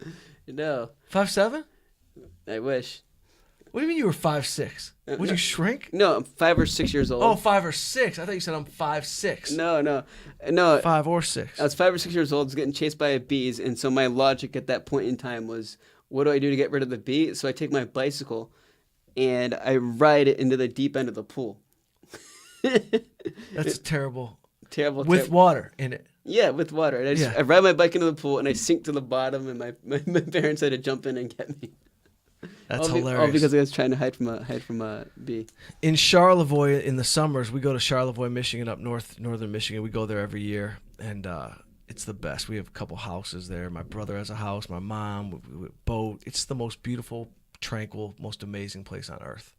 No. 5'7"? I wish. What do you mean you were 5'6"? Would you shrink? No, I'm 5 or 6 years old. Oh, 5 or 6. I thought you said I'm 5'6". No. 5 or 6. I was 5 or 6 years old, I was getting chased by bees, and so my logic at that point in time was, what do I do to get rid of the bee? So I take my bicycle, and I ride it into the deep end of the pool. That's terrible. Terrible. With water in it. Yeah, with water. And I ride my bike into the pool, and I sink to the bottom, and my parents had to jump in and get me. That's hilarious. All because I was trying to hide from a bee. In Charlevoix, in the summers, we go to Charlevoix, Michigan, up northern Michigan. We go there every year, and it's the best. We have a couple houses there. My brother has a house. My mom, we boat. It's the most beautiful, tranquil, most amazing place on earth.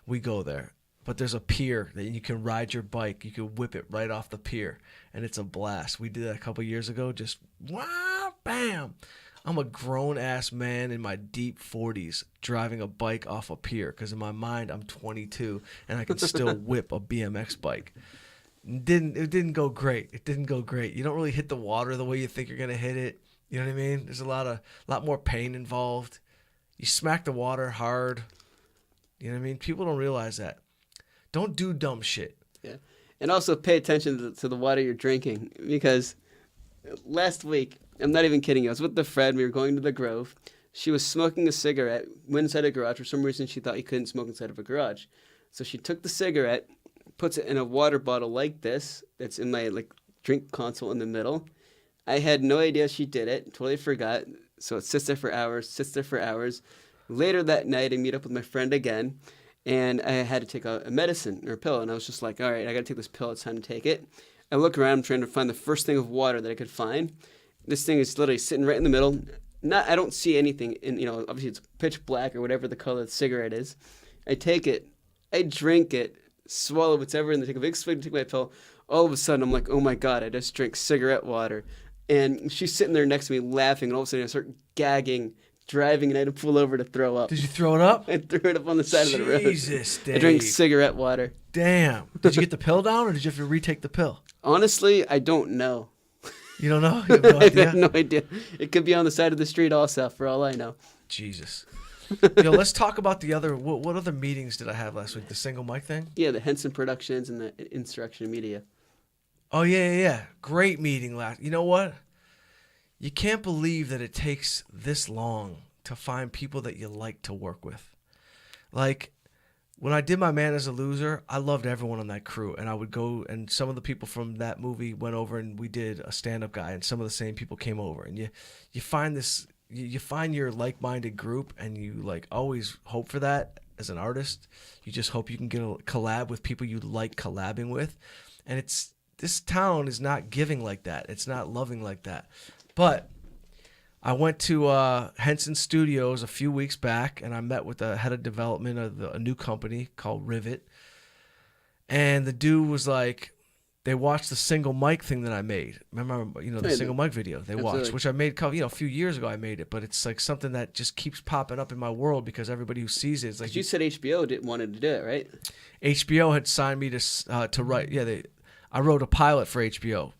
We go there. But there's a pier that you can ride your bike. You can whip it right off the pier, and it's a blast. We did that a couple years ago. Just, wow, bam. I'm a grown-ass man in my deep 40s driving a bike off a pier because in my mind I'm 22 and I can still whip a BMX bike. It didn't go great. It didn't go great. You don't really hit the water the way you think you're going to hit it. You know what I mean? There's a lot more pain involved. You smack the water hard. You know what I mean? People don't realize that. Don't do dumb shit. Yeah. And also pay attention to the water you're drinking because last week, I'm not even kidding you, I was with a friend. We were going to the Grove. She was smoking a cigarette, went inside a garage. For some reason, she thought you couldn't smoke inside of a garage. So she took the cigarette, puts it in a water bottle like this, that's in my drink console in the middle. I had no idea she did it, totally forgot. So it sits there for hours. Later that night, I meet up with my friend again, and I had to take a medicine or a pill. And I was just like, all right, I got to take this pill. It's time to take it. I look around, I'm trying to find the first thing of water that I could find. This thing is literally sitting right in the middle. I don't see anything. And, obviously it's pitch black or whatever the color of the cigarette is. I take it. I drink it. Swallow whatever, and then take a big swig to take my pill. All of a sudden, I'm like, oh, my God, I just drank cigarette water. And she's sitting there next to me laughing, and all of a sudden I start gagging, driving, and I had to pull over to throw up. Did you throw it up? I threw it up on the side of the road. Jesus, Dave. I drank cigarette water. Damn. Did you get the pill down, or did you have to retake the pill? Honestly, I don't know. You don't know? You have no I idea? have no idea. It could be on the side of the street also, for all I know. Jesus. Let's talk about the other. What other meetings did I have last week? The single mic thing? Yeah, the Henson Productions and the Insurrection Media. Oh, yeah. Great meeting last. You know what? You can't believe that it takes this long to find people that you like to work with. Like, when I did My Man as a Loser, I loved everyone on that crew. And I would go, and some of the people from that movie went over and we did a stand-up guy, and some of the same people came over. And you find this, you find your like-minded group, and you like always hope for that as an artist. You just hope you can get a collab with people you like collabing with. And this town is not giving like that. It's not loving like that. But I went to Henson Studios a few weeks back, and I met with the head of development of a new company called Rivet. And the dude was like, they watched the single mic thing that I made. Remember, the single mic video they watched, which I made a few years ago. I made it, but it's like something that just keeps popping up in my world because everybody who sees it is like. You said HBO wanted to do it, right? HBO had signed me to write. Yeah, I wrote a pilot for HBO.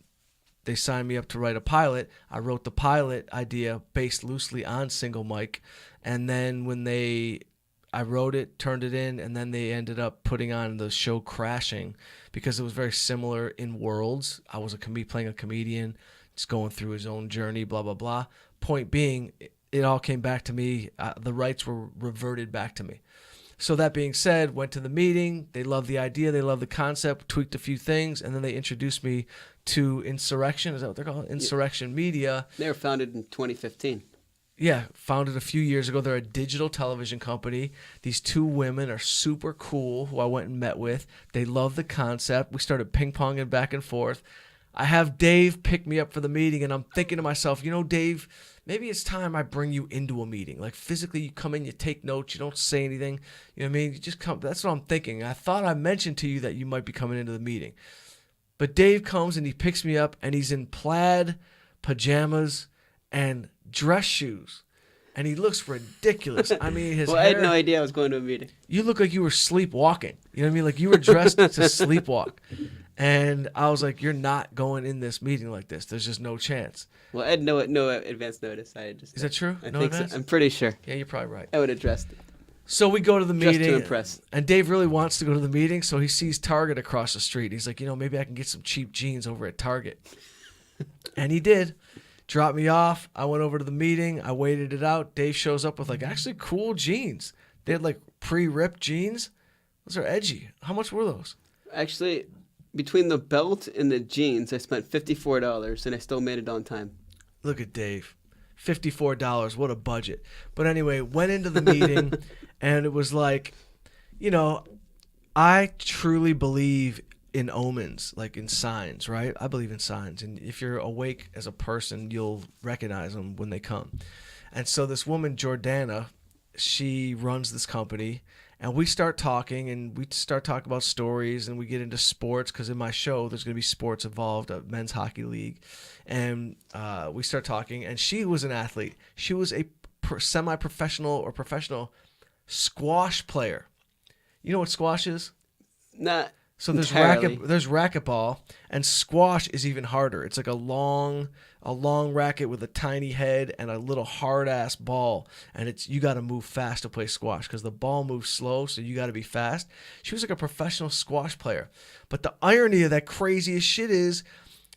They signed me up to write a pilot. I wrote the pilot idea based loosely on single mic, and then when I wrote it, turned it in, and then they ended up putting on the show Crashing because it was very similar in worlds. I was playing a comedian, just going through his own journey, blah, blah, blah. Point being, it all came back to me. The rights were reverted back to me. So that being said, went to the meeting. They loved the idea. They loved the concept, tweaked a few things, and then they introduced me to Insurrection. Is that what they're called? Insurrection Media. They were founded in 2015. Yeah, founded a few years ago. They're a digital television company. These two women are super cool who I went and met with. They love the concept. We started ping-ponging back and forth. I have Dave pick me up for the meeting, and I'm thinking to myself, Dave, maybe it's time I bring you into a meeting. Like physically, you come in, you take notes, you don't say anything. You know what I mean? You just come. That's what I'm thinking. I thought I mentioned to you that you might be coming into the meeting. But Dave comes and he picks me up, and he's in plaid pajamas and dress shoes, and he looks ridiculous. I mean, his hair. I had no idea I was going to a meeting. You look like you were sleepwalking. You know what I mean? Like you were dressed to sleepwalk. And I was like, you're not going in this meeting like this. There's just no chance. Well, I had no advance notice. Is that true? I think so. I'm pretty sure. Yeah, you're probably right. I would have dressed it. So we go to the meeting. Just to impress. And Dave really wants to go to the meeting, so he sees Target across the street. He's like, maybe I can get some cheap jeans over at Target. And he did. Dropped me off. I went over to the meeting. I waited it out. Dave shows up with actually cool jeans. They had pre-ripped jeans. Those are edgy. How much were those? Actually, between the belt and the jeans, I spent $54, and I still made it on time. Look at Dave. $54. What a budget. But anyway, went into the meeting, and it was like, I truly believe in omens, like in signs, right? I believe in signs. And if you're awake as a person, you'll recognize them when they come. And so this woman, Jordana, she runs this company, and we start talking, and we start talking about stories, and we get into sports, because in my show, there's going to be sports involved, a men's hockey league. And we start talking, and she was an athlete. She was a semi-professional or professional squash player. You know what squash is? Not So there's entirely. there's racquetball, and squash is even harder. It's like a long racket with a tiny head and a little hard ass ball, and you got to move fast to play squash because the ball moves slow, so you got to be fast. She was like a professional squash player, but the irony of that craziest shit is,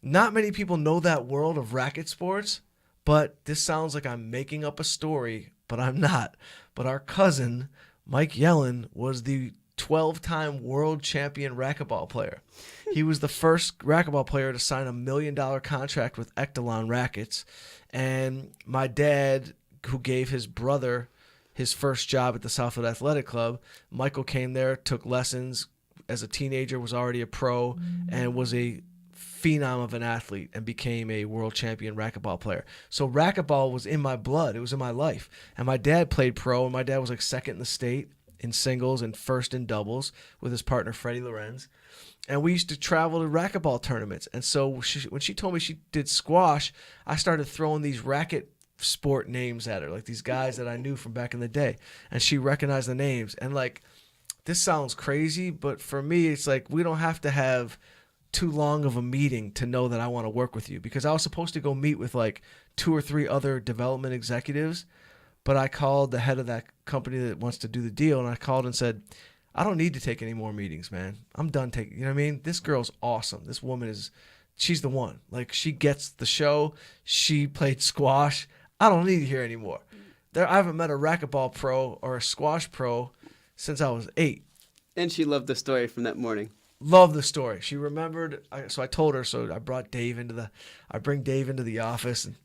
not many people know that world of racket sports. But this sounds like I'm making up a story, but I'm not. But our cousin Mike Yellen was the 12-time world champion racquetball player. He was the first racquetball player to sign $1 million contract with Echelon Rackets. And my dad, who gave his brother his first job at the Southfield Athletic Club, Michael came there, took lessons as a teenager, was already a pro, and was a phenom of an athlete and became a world champion racquetball player. So racquetball was in my blood. It was in my life. And my dad played pro, and my dad was second in the state in singles and first in doubles with his partner Freddie Lorenz. And we used to travel to racquetball tournaments. And so when she told me she did squash, I started throwing these racket sport names at her, like these guys that I knew from back in the day. And she recognized the names. And this sounds crazy, but for me, it's we don't have to have too long of a meeting to know that I want to work with you, because I was supposed to go meet with 2 or 3 other development executives, but I called the head of that company that wants to do the deal, and I called and said, I don't need to take any more meetings, man. I'm done taking, you know what I mean? This girl's awesome. This woman she's the one. She gets the show. She played squash. I don't need to hear anymore. I haven't met a racquetball pro or a squash pro since I was 8. And she loved the story from that morning. Love the story. She remembered. So I told her. So I brought Dave I bring Dave into the office, and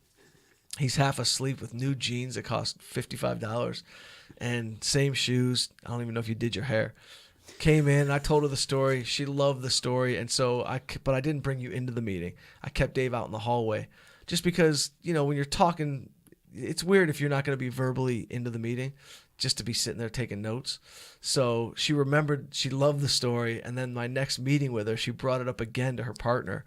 he's half asleep with new jeans that cost $55 and same shoes. I don't even know if you did your hair. Came in. I told her the story. She loved the story. And so but I didn't bring you into the meeting. I kept Dave out in the hallway just because, when you're talking, it's weird if you're not going to be verbally into the meeting, just to be sitting there taking notes. So she remembered, she loved the story. And then my next meeting with her, she brought it up again to her partner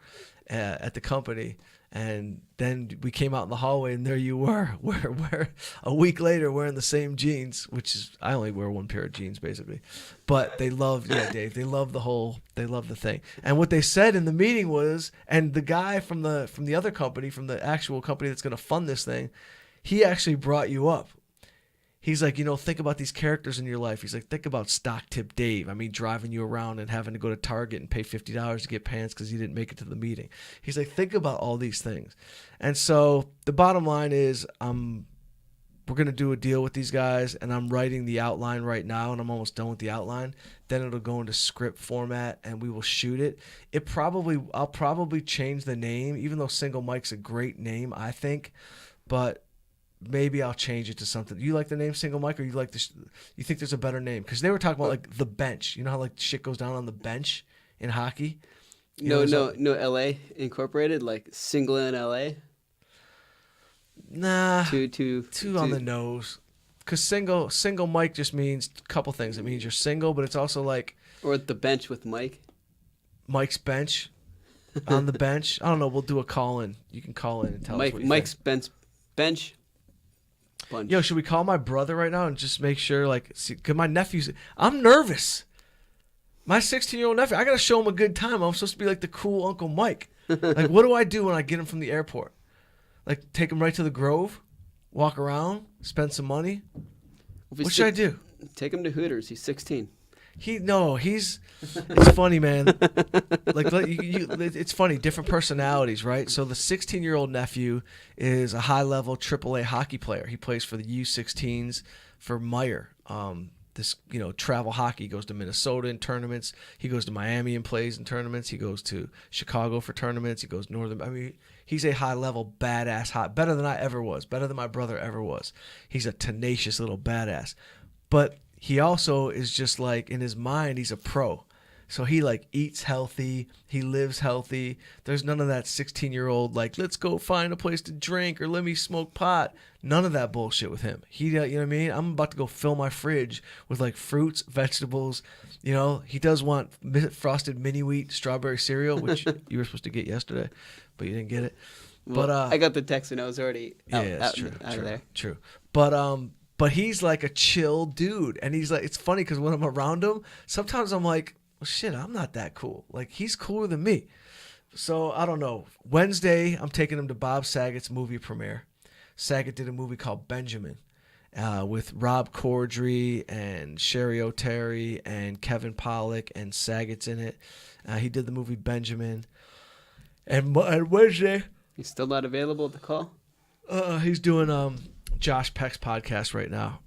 at the company. And then we came out in the hallway, and there you were. We're a week later wearing the same jeans, which is, I only wear one pair of jeans basically. But they loved, Dave, they loved the thing. And what they said in the meeting was, and the guy from the other company, from the actual company that's going to fund this thing, he actually brought you up. He's like, think about these characters in your life. He's like, think about StocktipDave. I mean, driving you around and having to go to Target and pay $50 to get pants because he didn't make it to the meeting. He's like, think about all these things. And so the bottom line is, we're going to do a deal with these guys, and I'm writing the outline right now, and I'm almost done with the outline. Then it'll go into script format, and we will shoot it. I'll probably change the name, even though Single Mike's a great name, I think, but maybe I'll change it to something. You like the name Single Mike, or you think there's a better name? Because they were talking about like the bench. You know how like shit goes down on the bench in hockey? No LA Incorporated, like single in LA. Nah, Two on the nose. Because single Mike just means a couple things. It means you're single, but it's also like, or the bench with Mike. Mike's bench, on the bench. I don't know. We'll do a call in. You can call in and tell us what you Mike's think. bench. Bunch. Yo, should we call my brother right now and just make sure, because my nephew's, I'm nervous. My 16-year-old nephew, I got to show him a good time. I'm supposed to be like the cool Uncle Mike. Like, what do I do when I get him from the airport? Like, take him right to the Grove, walk around, spend some money? What should I do? Take him to Hooters. He's 16. It's funny, man. It's funny, different personalities, right? So the 16-year-old nephew is a high-level AAA hockey player. He plays for the U16s for Meyer. This, travel hockey. He goes to Minnesota in tournaments. He goes to Miami and plays in tournaments. He goes to Chicago for tournaments. He goes northern. I mean, he's a high-level badass, better than I ever was, better than my brother ever was. He's a tenacious little badass. But he also is just like, in his mind, he's a pro. So he eats healthy. He lives healthy. There's none of that 16-year-old let's go find a place to drink or let me smoke pot. None of that bullshit with him. You know what I mean? I'm about to go fill my fridge with fruits, vegetables. He does want frosted mini wheat strawberry cereal, which you were supposed to get yesterday, but you didn't get it. Well, but I got the text and I was already out of there. True. But he's like a chill dude, and he's like, it's funny because when I'm around him, sometimes I'm like, well, shit, I'm not that cool. Like, he's cooler than me. So I don't know. Wednesday, I'm taking him to Bob Saget's movie premiere. Saget did a movie called Benjamin with Rob Corddry and Sherry O'Terry and Kevin Pollak, and Saget's in it. He did the movie Benjamin. And Wednesday, he's still not available to call? He's doing Josh Peck's podcast right now.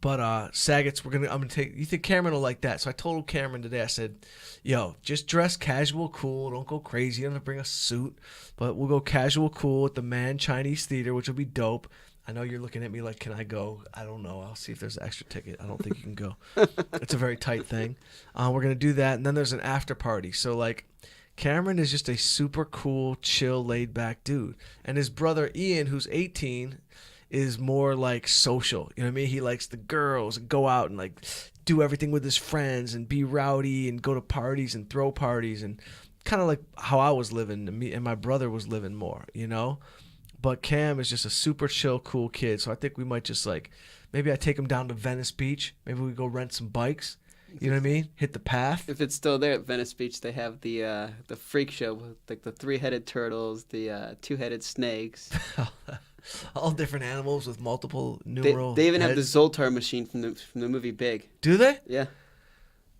But Saget's, I'm gonna take. You think Cameron will like that? So I told Cameron today. I said, "Yo, just dress casual, cool. Don't go crazy. You don't have to bring a suit, but we'll go casual, cool at the Man Chinese Theater, which will be dope." I know you're looking at me like, "Can I go?" I don't know. I'll see if there's an extra ticket. I don't think you can go. It's a very tight thing. We're gonna do that, and then there's an after party. So Cameron is just a super cool, chill, laid back dude, and his brother Ian, who's 18. Is more social. You know what I mean? He likes the girls and go out and do everything with his friends and be rowdy and go to parties and throw parties, and kind of like how I was living, and me and my brother was living more, But Cam is just a super chill, cool kid. So I think we might just maybe I take him down to Venice Beach. Maybe we go rent some bikes. You know what I mean? Hit the path. If it's still there at Venice Beach, they have the freak show with the 3-headed turtles, the 2-headed snakes. All different animals with multiple numeral They even heads. have the Zoltar machine from the movie Big. Do they? Yeah.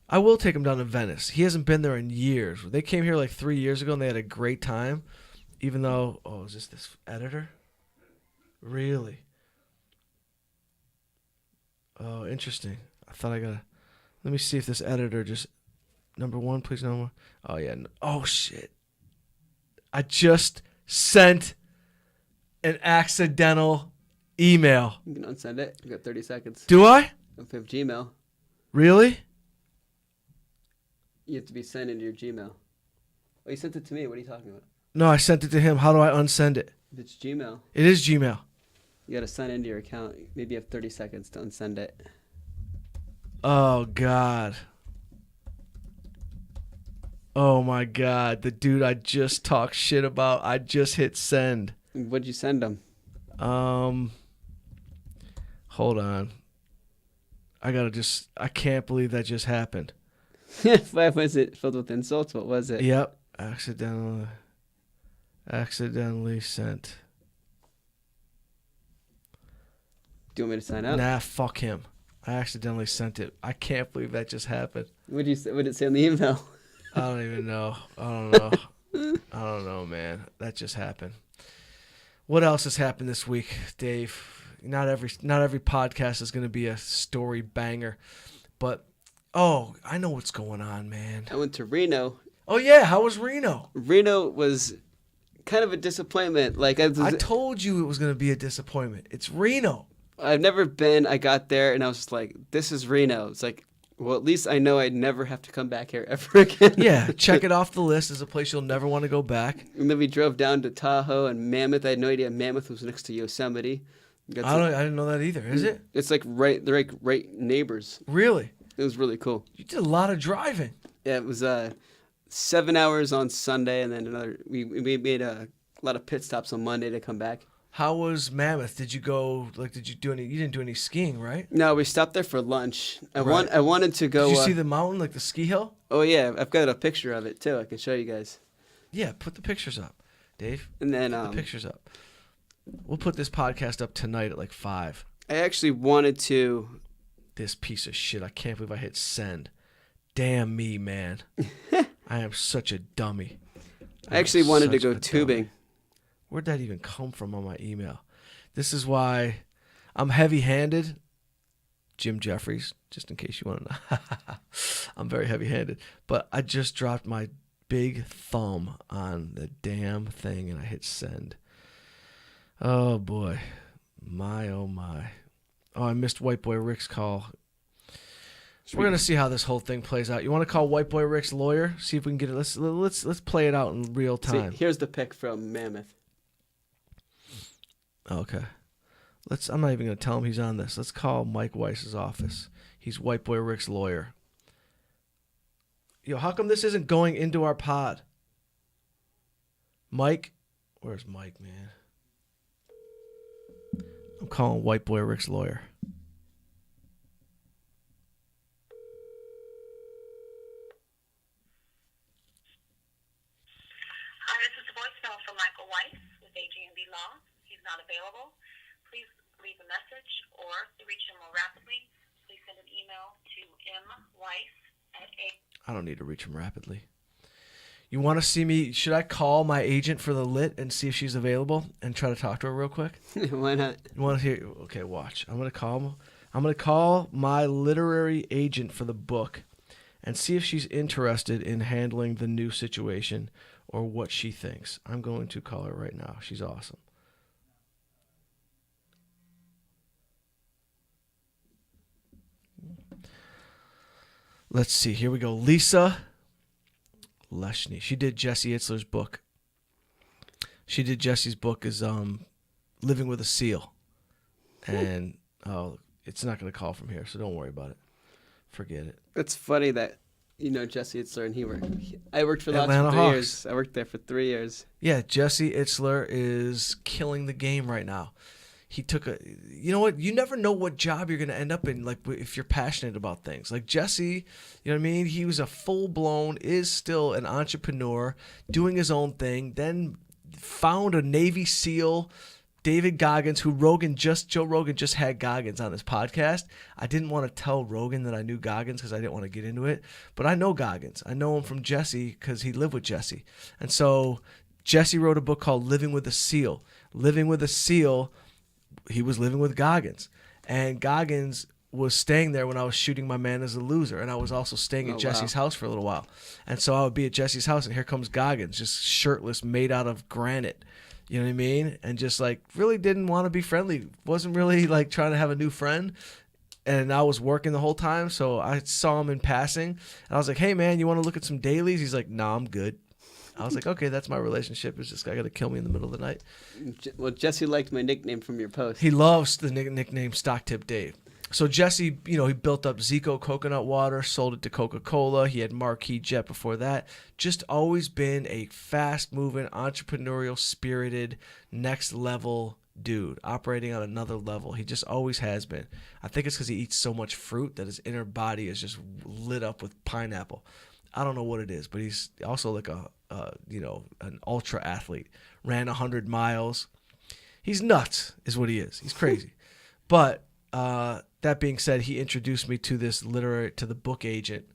I will take him down to Venice. He hasn't been there in years. They came here 3 years ago and they had a great time. Even though, is this editor? Really? Oh, interesting. I thought I Let me see if this editor just number one, please no more. Oh yeah. Oh shit. I just sent an accidental email. You can unsend it. You got 30 seconds. Do I? If you have Gmail, Really? you have to be sent into your Gmail. Oh, you sent it to me. What are you talking about? No, I sent it to him. How do I unsend it? If it's Gmail, It is Gmail. you got to sign into your account. Maybe you have 30 seconds to unsend it. Oh God. Oh my God. The dude I just talked shit about, I just hit send. What'd you send them? Hold on. I can't believe that just happened. Why was it filled with insults? What was it? Yep. Accidentally sent. Do you want me to sign up? Nah, fuck him. I accidentally sent it. I can't believe that just happened. What did it say on the email? I don't even know. I don't know. I don't know, man. That just happened. What else has happened this week, Dave? Not every podcast is going to be a story banger, but I know what's going on, man. I went to Reno. Oh yeah, how was Reno? Reno was kind of a disappointment. Like I told you it was going to be a disappointment. It's Reno. I've never been. I got there and I was just like, "This is Reno." It's like, well, at least I know I'd never have to come back here ever again. Yeah, check it off the list as a place you'll never want to go back. And then we drove down to Tahoe and Mammoth. I had no idea Mammoth was next to Yosemite. I didn't know that either. Is it? It's like they're like right neighbors. Really? It was really cool. You did a lot of driving. Yeah, it was 7 hours on Sunday, and then another. We made a lot of pit stops on Monday to come back. How was Mammoth? Did you go? Like, did you do any? You didn't do any skiing, right? No, we stopped there for lunch. I Right. wanted to go. Did you see the mountain, like the ski hill? Oh yeah, I've got a picture of it too. I can show you guys. Yeah, put the pictures up, Dave. And then Put the pictures up. We'll put this podcast up tonight at like 5. I actually wanted to. This piece of shit. I can't believe I hit send. Damn me, man. I am such a dummy. I actually wanted to such go a tubing. dummy. Where'd that even come from on my email? This is why I'm heavy-handed. Jim Jeffries, just in case you want to know. I'm very heavy-handed. But I just dropped my big thumb on the damn thing and I hit send. Oh, boy. My, oh, my. Oh, I missed White Boy Rick's call. We're gonna see how this whole thing plays out. You want to call White Boy Rick's lawyer? See if we can get it. Let's play it out in real time. See, here's the pic from Mammoth. Okay. I'm not even gonna tell him he's on this. Let's call Mike Weiss's office. He's White Boy Rick's lawyer. Yo, how come this isn't going into our pod? Mike, where's Mike, man? I'm calling White Boy Rick's lawyer. Hi, this is the voicemail from Michael Weiss with AG&B Law. He's not available. Please leave a message, or to reach him more rapidly, please send an email to mweiss@a. I don't need to reach him rapidly. You want to see me? Should I call my agent for the lit and see if she's available and try to talk to her real quick? Why not? You want to hear? Okay, watch. I'm gonna call my literary agent for the book and see if she's interested in handling the new situation or what she thinks. I'm going to call her right now. She's awesome. Let's see. Here we go. Lisa Leshny. She did Jesse Itzler's book. She did Jesse's book is Living with a Seal. And it's not going to call from here, so don't worry about it. Forget it. It's funny that Jesse Itzler and I worked for the Hawks Atlanta for 3 Hawks. years. I worked there for 3 years. Yeah, Jesse Itzler is killing the game right now. He took you know what? You never know what job you're going to end up in, like if you're passionate about things. Like Jesse, you know what I mean? He was is still an entrepreneur, doing his own thing, then found a Navy SEAL, David Goggins, Joe Rogan just had Goggins on his podcast. I didn't want to tell Rogan that I knew Goggins because I didn't want to get into it, but I know Goggins. I know him from Jesse because he lived with Jesse. And so Jesse wrote a book called Living with a SEAL. Living with a SEAL, he was living with Goggins. And Goggins was staying there when I was shooting My Man as a Loser, and I was also staying at Jesse's house for a little while. And so I would be at Jesse's house, and here comes Goggins, just shirtless, made out of granite. You know what I mean? And just like really didn't want to be friendly. Wasn't really like trying to have a new friend. And I was working the whole time, so I saw him in passing. And I was like, hey, man, you want to look at some dailies? He's like, nah, I'm good. I was like, okay, that's my relationship. It's just I got to kill me in the middle of the night. Well, Jesse liked my nickname from your post. He loves the nickname StocktipDave. So Jesse, he built up Zico coconut water, sold it to Coca-Cola. He had Marquis Jet before that. Just always been a fast-moving, entrepreneurial, spirited, next-level dude, operating on another level. He just always has been. I think it's because he eats so much fruit that his inner body is just lit up with pineapple. I don't know what it is, but he's also like an ultra athlete. Ran 100 miles. He's nuts, is what he is. He's crazy. But that being said, he introduced me to the book agent,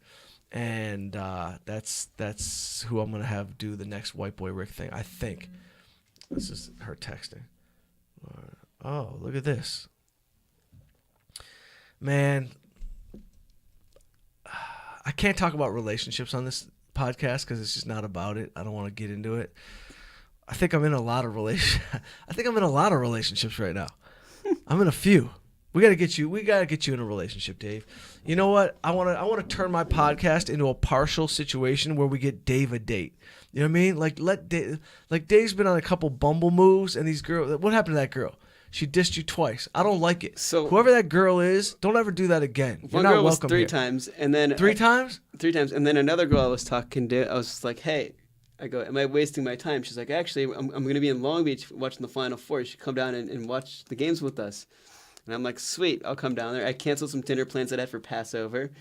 and that's who I'm gonna have do the next White Boy Rick thing. I think. This is her texting. Oh, look at this, man. I can't talk about relationships on this podcast because it's just not about it. I don't want to get into it. I think I'm in a lot of relationships right now. I'm in a few. We gotta get you in a relationship, Dave. You know what? I wanna turn my podcast into a partial situation where we get Dave a date. You know what I mean? Like Dave's been on a couple Bumble moves, and these girls. What happened to that girl? She dissed you twice. I don't like it. So whoever that girl is, don't ever do that again. You're one not girl was welcome three here. times, and then Three times, and then another girl I was talking to. I was just like, hey. I go, am I wasting my time? She's like, actually, I'm going to be in Long Beach watching the Final Four. You should come down and watch the games with us. And I'm like, sweet, I'll come down there. I canceled some dinner plans that I had for Passover.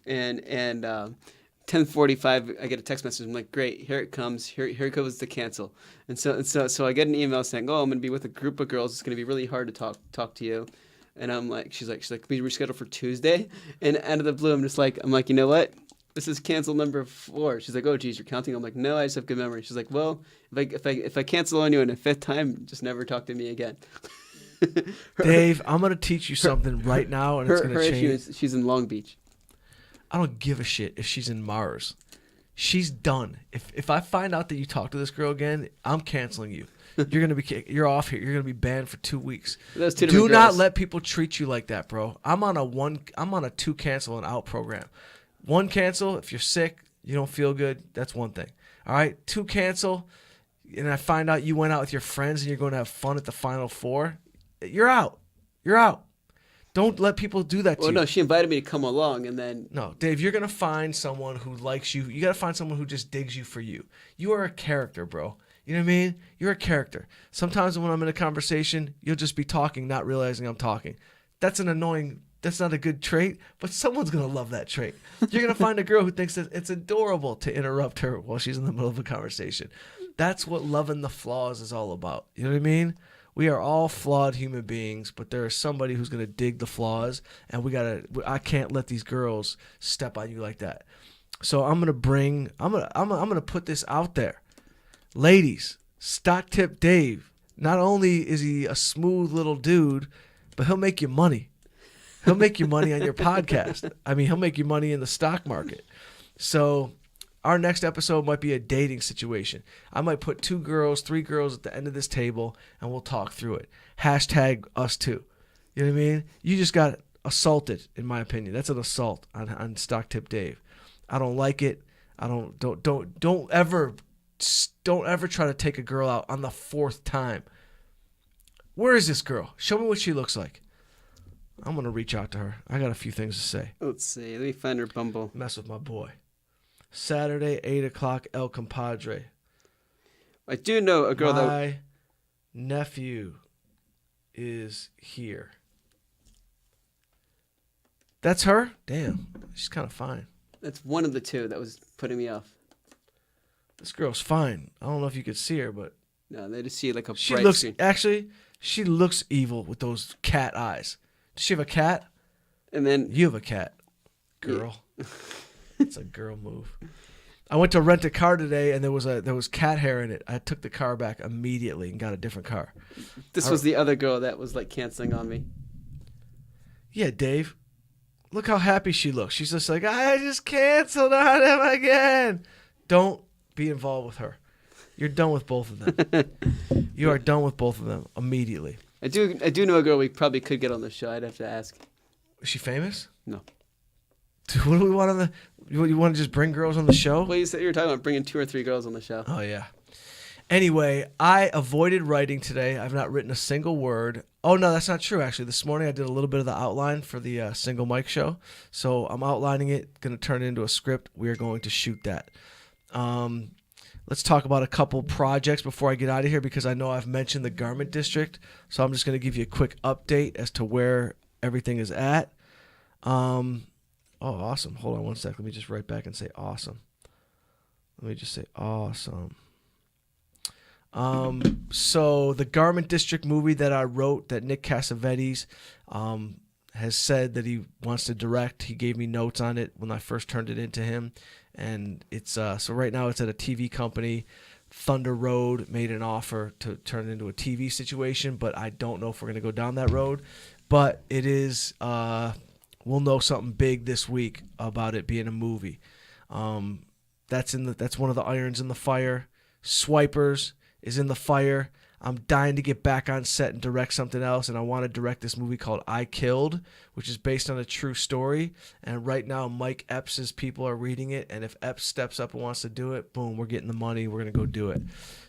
And 10:45, I get a text message. I'm like, great, here it comes. Here goes the cancel. And so I get an email saying, oh, I'm going to be with a group of girls. It's going to be really hard to talk to you. And I'm like, she's like, can we reschedule for Tuesday? And out of the blue, I'm like, you know what? This is cancel number 4. She's like, oh, geez, you're counting? I'm like, no, I just have good memory. She's like, well, if I cancel on you in a 5th time, just never talk to me again. Dave, I'm going to teach you something right now, and it's going to change. Her issue is she's in Long Beach. I don't give a shit if she's in Mars. She's done. If I find out that you talk to this girl again, I'm canceling you. You're off here. You're going to be banned for 2 weeks. Do not let people treat you like that, bro. I'm on a 2 cancel and out program. 1 cancel, if you're sick, you don't feel good, that's one thing. All right? 2 cancel, and I find out you went out with your friends and you're going to have fun at the Final Four, you're out. You're out. Don't let people do that to you. Well, no, she invited me to come along, and then... No, Dave, you're going to find someone who likes you. You got to find someone who just digs you for you. You are a character, bro. You know what I mean? You're a character. Sometimes when I'm in a conversation, you'll just be talking, not realizing I'm talking. That's not a good trait, but someone's going to love that trait. You're going to find a girl who thinks that it's adorable to interrupt her while she's in the middle of a conversation. That's what loving the flaws is all about. You know what I mean? We are all flawed human beings, but there is somebody who's going to dig the flaws, and I can't let these girls step on you like that. So I'm going to put this out there. Ladies, Stock Tip Dave, not only is he a smooth little dude, but he'll make you money. He'll make you money on your podcast. I mean, he'll make you money in the stock market. So our next episode might be a dating situation. I might put 2 girls, 3 girls at the end of this table, and we'll talk through it. Hashtag us too. You know what I mean? You just got assaulted, in my opinion. That's an assault on Stock Tip Dave. I don't like it. Don't ever try to take a girl out on the 4th time. Where is this girl? Show me what she looks like. I'm going to reach out to her. I got a few things to say. Let's see. Let me find her Bumble. Mess with my boy. Saturday, 8 o'clock, El Compadre. I do know a girl My nephew is here. That's her? Damn. She's kind of fine. That's one of the 2 that was putting me off. This girl's fine. I don't know if you could see her, but... No, they just see like a she bright looks screen. Actually, she looks evil with those cat eyes. Does she have a cat? And then... You have a cat. Girl. Yeah. It's a girl move. I went to rent a car today, and there was cat hair in it. I took the car back immediately and got a different car. This was the other girl that was like canceling on me. Yeah, Dave. look how happy she looks. She's just like, I just canceled on him again. Don't be involved with her. You're done with both of them. You are done with both of them immediately. I do know a girl we probably could get on the show. I'd have to ask. Is she famous? No. Dude, what do we want on the? You want to just bring girls on the show? Well, you said you were talking about bringing 2 or 3 girls on the show. Oh yeah. Anyway, I avoided writing today. I've not written a single word. Oh no, that's not true. Actually, this morning I did a little bit of the outline for the single mic show. So I'm outlining it. Going to turn it into a script. We are going to shoot that. Let's talk about a couple projects before I get out of here because I know I've mentioned the garment district. So I'm just going to give you a quick update as to where everything is at. Oh, awesome. Hold on one sec. Let me just write back and say awesome. Let me just say awesome. So the Garment District movie that I wrote that Nick Cassavetes has said that he wants to direct. He gave me notes on it when I first turned it into him. And it's so right now it's at a TV company. Thunder Road made an offer to turn it into a TV situation, but I don't know if we're going to go down that road. But it is, we'll know something big this week about it being a movie. That's one of the irons in the fire. Swipers is in the fire. I'm dying to get back on set and direct something else, and I want to direct this movie called I Killed, which is based on a true story. And right now, Mike Epps' people are reading it, and if Epps steps up and wants to do it, boom, we're getting the money. We're going to go do it.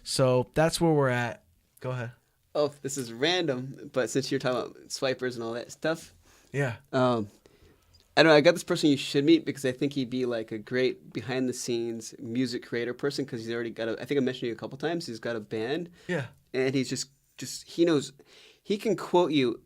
So that's where we're at. Go ahead. Oh, this is random, but since you're talking about swipers and all that stuff, Yeah. I don't know. I got this person you should meet because I think he'd be like a great behind-the-scenes music creator person because he's already got I think I mentioned you a couple times. He's got a band. Yeah. And he's just he knows, he can quote you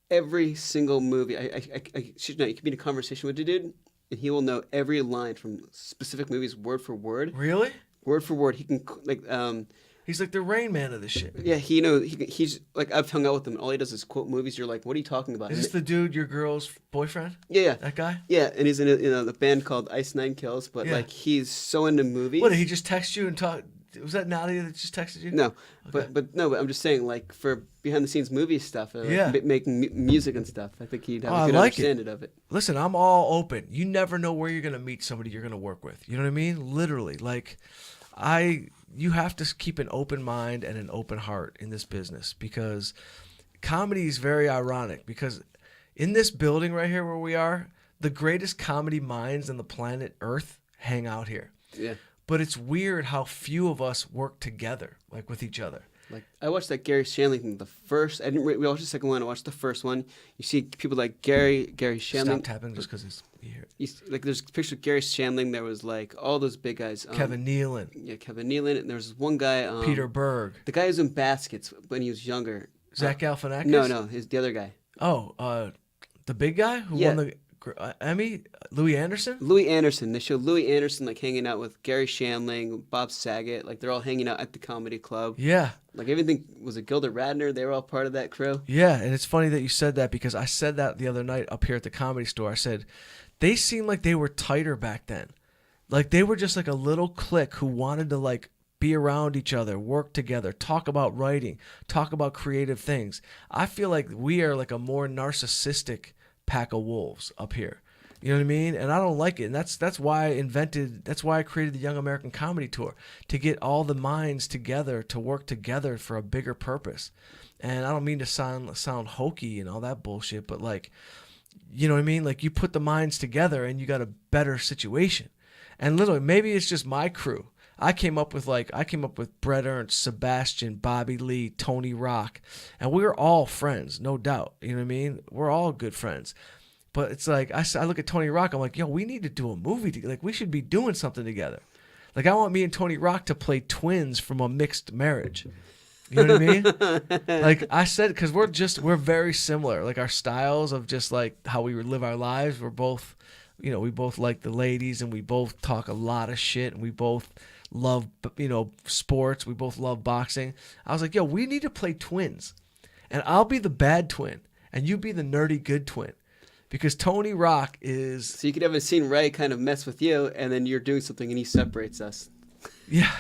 every single movie. I should know. You can be in a conversation with the dude, and he will know every line from specific movies word for word. Really? Word for word. He can He's like the Rain Man of this shit. Yeah, he knows. He's like, I've hung out with him. All he does is quote movies. You're like, what are you talking about? Is this the dude, your girl's boyfriend? Yeah. That guy? Yeah, and he's in the band called Ice Nine Kills. But like, he's so into movies. What, did he just text you and talk? Was that Nadia that just texted you? No, Okay. but I'm just saying, like, for behind the scenes movie stuff, making music and stuff. I think he'd have a good understanding of it. Listen, I'm all open. You never know where you're gonna meet somebody you're gonna work with. You know what I mean? Literally, like, you have to keep an open mind and an open heart in this business because comedy is very ironic because in this building right here where we are, the greatest comedy minds on the planet Earth hang out here. Yeah. But it's weird how few of us work together, like with each other. Like, I watched that Gary Shandling thing, the first. I didn't. We watched the second one. I watched the first one. You see people like Gary Shandling. Stop tapping just because it's here. Like, there's a picture of Gary Shandling. There was like all those big guys. Kevin Nealon. Yeah, Kevin Nealon. And there was one guy. Peter Berg. The guy who's in Baskets when he was younger. Zach Galifianakis? No, he's the other guy. Oh, the big guy who won the Emmy? Louis Anderson? Louis Anderson. They show Louis Anderson like hanging out with Gary Shandling, Bob Saget. Like, they're all hanging out at the comedy club. Yeah. Like, everything, was it Gilda Radner? They were all part of that crew. Yeah, and it's funny that you said that because I said that the other night up here at the Comedy Store. I said, they seemed like they were tighter back then. Like, they were just like a little clique who wanted to, like, be around each other, work together, talk about writing, talk about creative things. I feel like we are like a more narcissistic pack of wolves up here. You know what I mean? And I don't like it. And that's why I created the Young American Comedy Tour, to get all the minds together to work together for a bigger purpose. And I don't mean to sound hokey and all that bullshit, but like, you know what I mean? Like, you put the minds together and you got a better situation. And literally, maybe it's just my crew. I came up with Brett Ernst, Sebastian, Bobby Lee, Tony Rock, and we were all friends, no doubt. You know what I mean? We're all good friends. But it's like, I look at Tony Rock, I'm like, yo, we need to do a movie together. Like, we should be doing something together. Like, I want me and Tony Rock to play twins from a mixed marriage. You know what I mean? Like I said, because we're very similar. Like, our styles of just like how we live our lives, we're both, you know, we both like the ladies and we both talk a lot of shit and we both love, you know, sports. We both love boxing. I was like, yo, we need to play twins. And I'll be the bad twin and you be the nerdy good twin. Because Tony Rock is... So you could have a scene Ray kind of mess with you, and then you're doing something and he separates us. Yeah.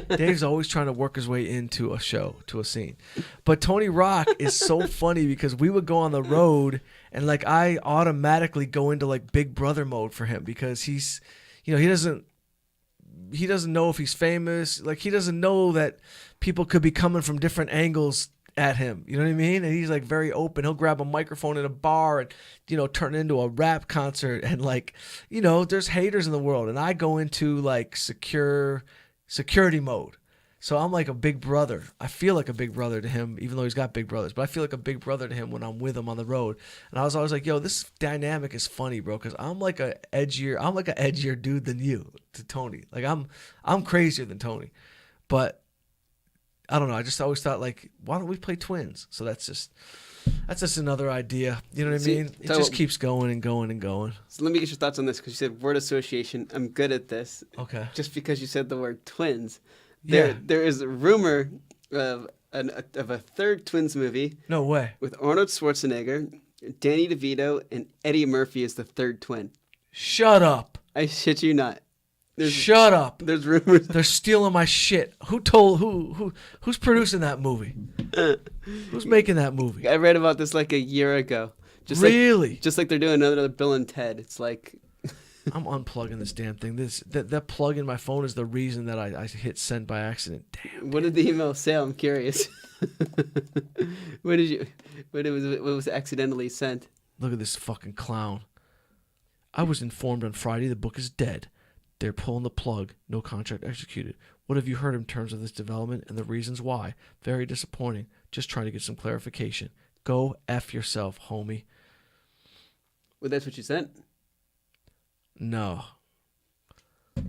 Dave's always trying to work his way into a show, to a scene. But Tony Rock is so funny because we would go on the road and like I automatically go into like Big Brother mode for him because he's, you know, he doesn't know if he's famous. Like he doesn't know that people could be coming from different angles at him. You know what I mean? And he's like very open. He'll grab a microphone in a bar and, you know, turn it into a rap concert. And like, you know, there's haters in the world. And I go into like security mode. So I'm like a big brother. I feel like a big brother to him, even though he's got big brothers. But I feel like a big brother to him when I'm with him on the road. And I was always like, yo, this dynamic is funny, bro, because I'm like an edgier dude than you to Tony. Like I'm crazier than Tony. But I don't know. I just always thought like, why don't we play twins? So that's just another idea. You know what I mean? It just keeps going and going and going. So let me get your thoughts on this because you said word association. I'm good at this. Okay. Just because you said the word twins. Yeah. There is a rumor of a third twins movie. No way. With Arnold Schwarzenegger, Danny DeVito, and Eddie Murphy as the third twin. Shut up. I shit you not. Shut up. There's rumors. They're stealing my shit. Who's producing that movie? Who's making that movie? I read about this like a year ago. Really? Just like they're doing another Bill and Ted. It's like I'm unplugging this damn thing. That plug in my phone is the reason that I hit send by accident. Damn. What did the email say? I'm curious. What was accidentally sent? Look at this fucking clown. I was informed on Friday the book is dead. They're pulling the plug. No contract executed. What have you heard in terms of this development and the reasons why? Very disappointing. Just trying to get some clarification. Go F yourself, homie. Well, that's what you sent? No, I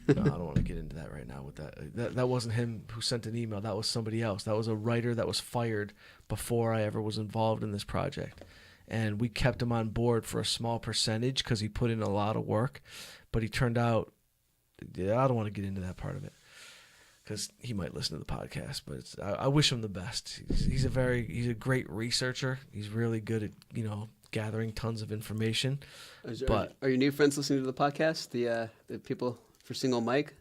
don't want to get into that right now with that. That wasn't him who sent an email. That was somebody else. That was a writer that was fired before I ever was involved in this project. And we kept him on board for a small percentage because he put in a lot of work. But he turned out, I don't want to get into that part of it because he might listen to the podcast. But I wish him the best. He's a great researcher. He's really good at, you know, gathering tons of information. Are your new friends listening to the podcast? The people for Single Mike?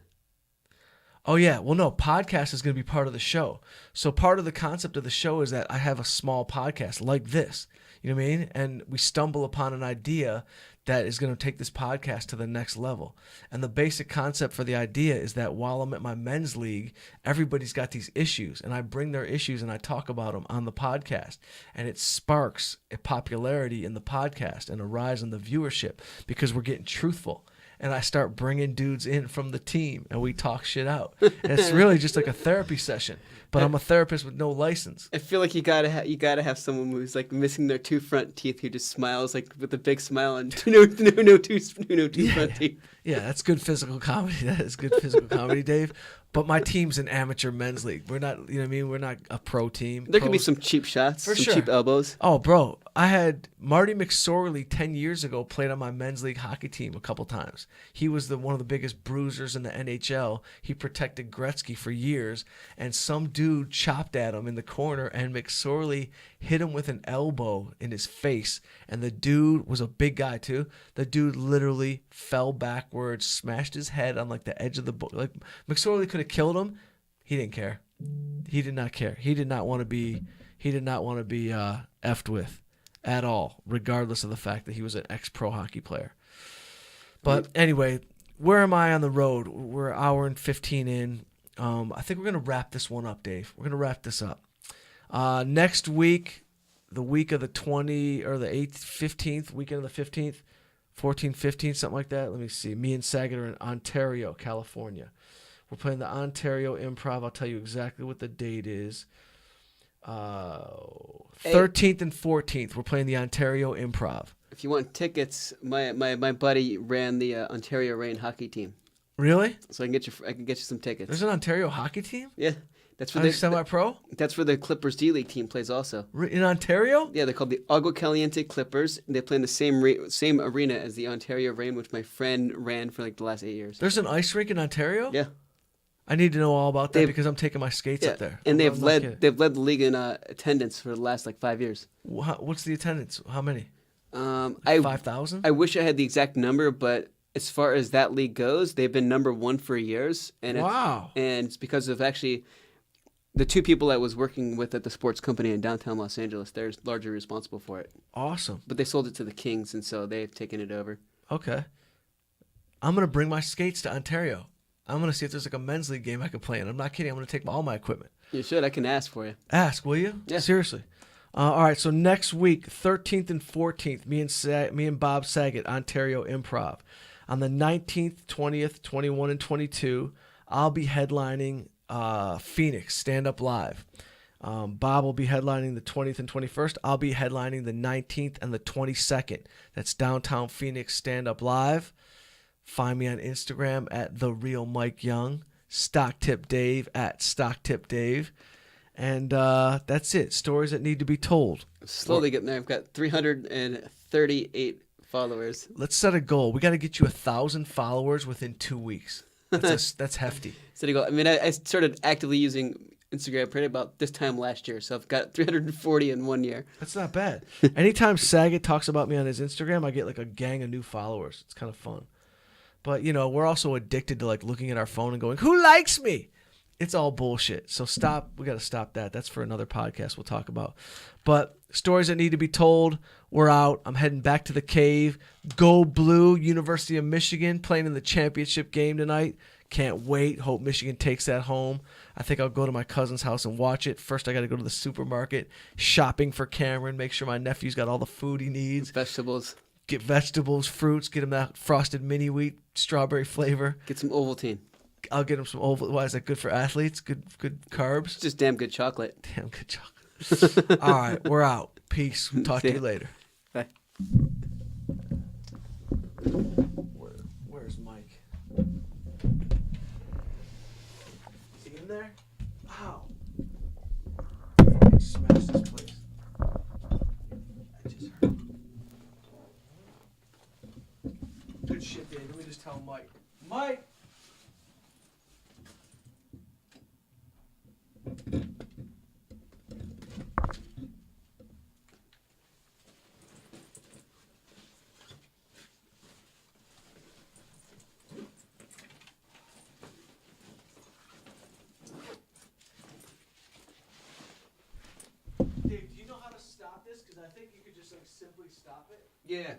Oh, yeah. Well, no, podcast is going to be part of the show. So part of the concept of the show is that I have a small podcast like this. You know what I mean? And we stumble upon an idea that is going to take this podcast to the next level. And the basic concept for the idea is that while I'm at my men's league, everybody's got these issues. And I bring their issues and I talk about them on the podcast. And it sparks a popularity in the podcast and a rise in the viewership because we're getting truthful. And I start bringing dudes in from the team, and we talk shit out. And it's really just like a therapy session. But I'm a therapist with no license. I feel like you gotta have someone who's like missing their two front teeth who just smiles like with a big smile and no two front teeth. Yeah, that's good physical comedy. That is good physical comedy, Dave. But my team's an amateur men's league. We're not, you know what I mean? We're not a pro team. There could be some cheap shots, For some sure. cheap elbows. Oh, bro. I had Marty McSorley 10 years ago played on my men's league hockey team a couple times. He was one of the biggest bruisers in the NHL. He protected Gretzky for years, and some dude chopped at him in the corner, and McSorley hit him with an elbow in his face, and the dude was a big guy too. The dude literally fell backwards, smashed his head on like the edge of the book. Like McSorley could have killed him. He didn't care. He did not care. He did not want to be effed with at all, regardless of the fact that he was an ex-pro hockey player. But anyway, where am I on the road? We're an hour and 15 in. I think we're going to wrap this one up, Dave. We're going to wrap this up. Next week, the week of the 20th or the 8th, 15th, weekend of the 15th, 14th, 15th, something like that. Let me see. Me and Saget are in Ontario, California. We're playing the Ontario Improv. I'll tell you exactly what the date is. 13th and 14th. We're playing the Ontario Improv. If you want tickets, my buddy ran the Ontario Reign hockey team. Really? So I can get you some tickets. There's an Ontario hockey team? Yeah. That's Are they semi-pro? That's where the Clippers D-League team plays also. In Ontario? Yeah, they're called the Agua Caliente Clippers. They play in the same arena as the Ontario Reign, which my friend ran for like the last 8 years. There's an ice rink in Ontario? Yeah. I need to know all about that because I'm taking my skates up there. And they've led the league in attendance for the last like 5 years. What's the attendance? How many? 5,000? I wish I had the exact number, but as far as that league goes, they've been number one for years, and Wow. it's because of actually the two people I was working with at the sports company in downtown Los Angeles. They're largely responsible for it, Awesome. but they sold it to the Kings, and so they've taken it over. Okay. I'm gonna bring my skates to Ontario. I'm gonna see if there's like a men's league game I can play in. I'm not kidding. I'm gonna take all my equipment. You should. I can ask for you. Ask, will you? Yeah. Seriously. All right. So next week, 13th and 14th, me and Bob Saget, Ontario Improv. On the 19th, 20th, 21, and 22, I'll be headlining Phoenix Stand Up Live. Bob will be headlining the 20th and 21st. I'll be headlining the 19th and the 22nd. That's downtown Phoenix Stand Up Live. Find me on Instagram at The Real Mike Young. StocktipDave at StocktipDave. And that's it. Stories that need to be told. Slowly getting there. I've got 338 followers. Let's set a goal. We got to get you 1,000 followers within 2 weeks. That's hefty. So to go. I mean, I started actively using Instagram probably about this time last year, so I've got 340 in 1 year. That's not bad. Anytime Saget talks about me on his Instagram, I get like a gang of new followers. It's kind of fun. But, you know, we're also addicted to like looking at our phone and going, who likes me? It's all bullshit. So stop. We got to stop that. That's for another podcast we'll talk about. But stories that need to be told. We're out. I'm heading back to the cave. Go Blue, University of Michigan, playing in the championship game tonight. Can't wait. Hope Michigan takes that home. I think I'll go to my cousin's house and watch it. First, I got to go to the supermarket, shopping for Cameron, make sure my nephew's got all the food he needs. Vegetables. Get vegetables, fruits, get him that frosted mini wheat, strawberry flavor. Get some Ovaltine. I'll get him some oval. Why is that good for athletes? Good carbs. It's just damn good chocolate. Damn good chocolate. All right, we're out. Peace. We'll talk to you later. Bye. Where's Mike? Is he in there? Ow. Fucking smashed this place. I just heard. Good shit, Dave. Let me just tell Mike. Mike! Dave, do you know how to stop this? Because I think you could just like simply stop it. Yeah.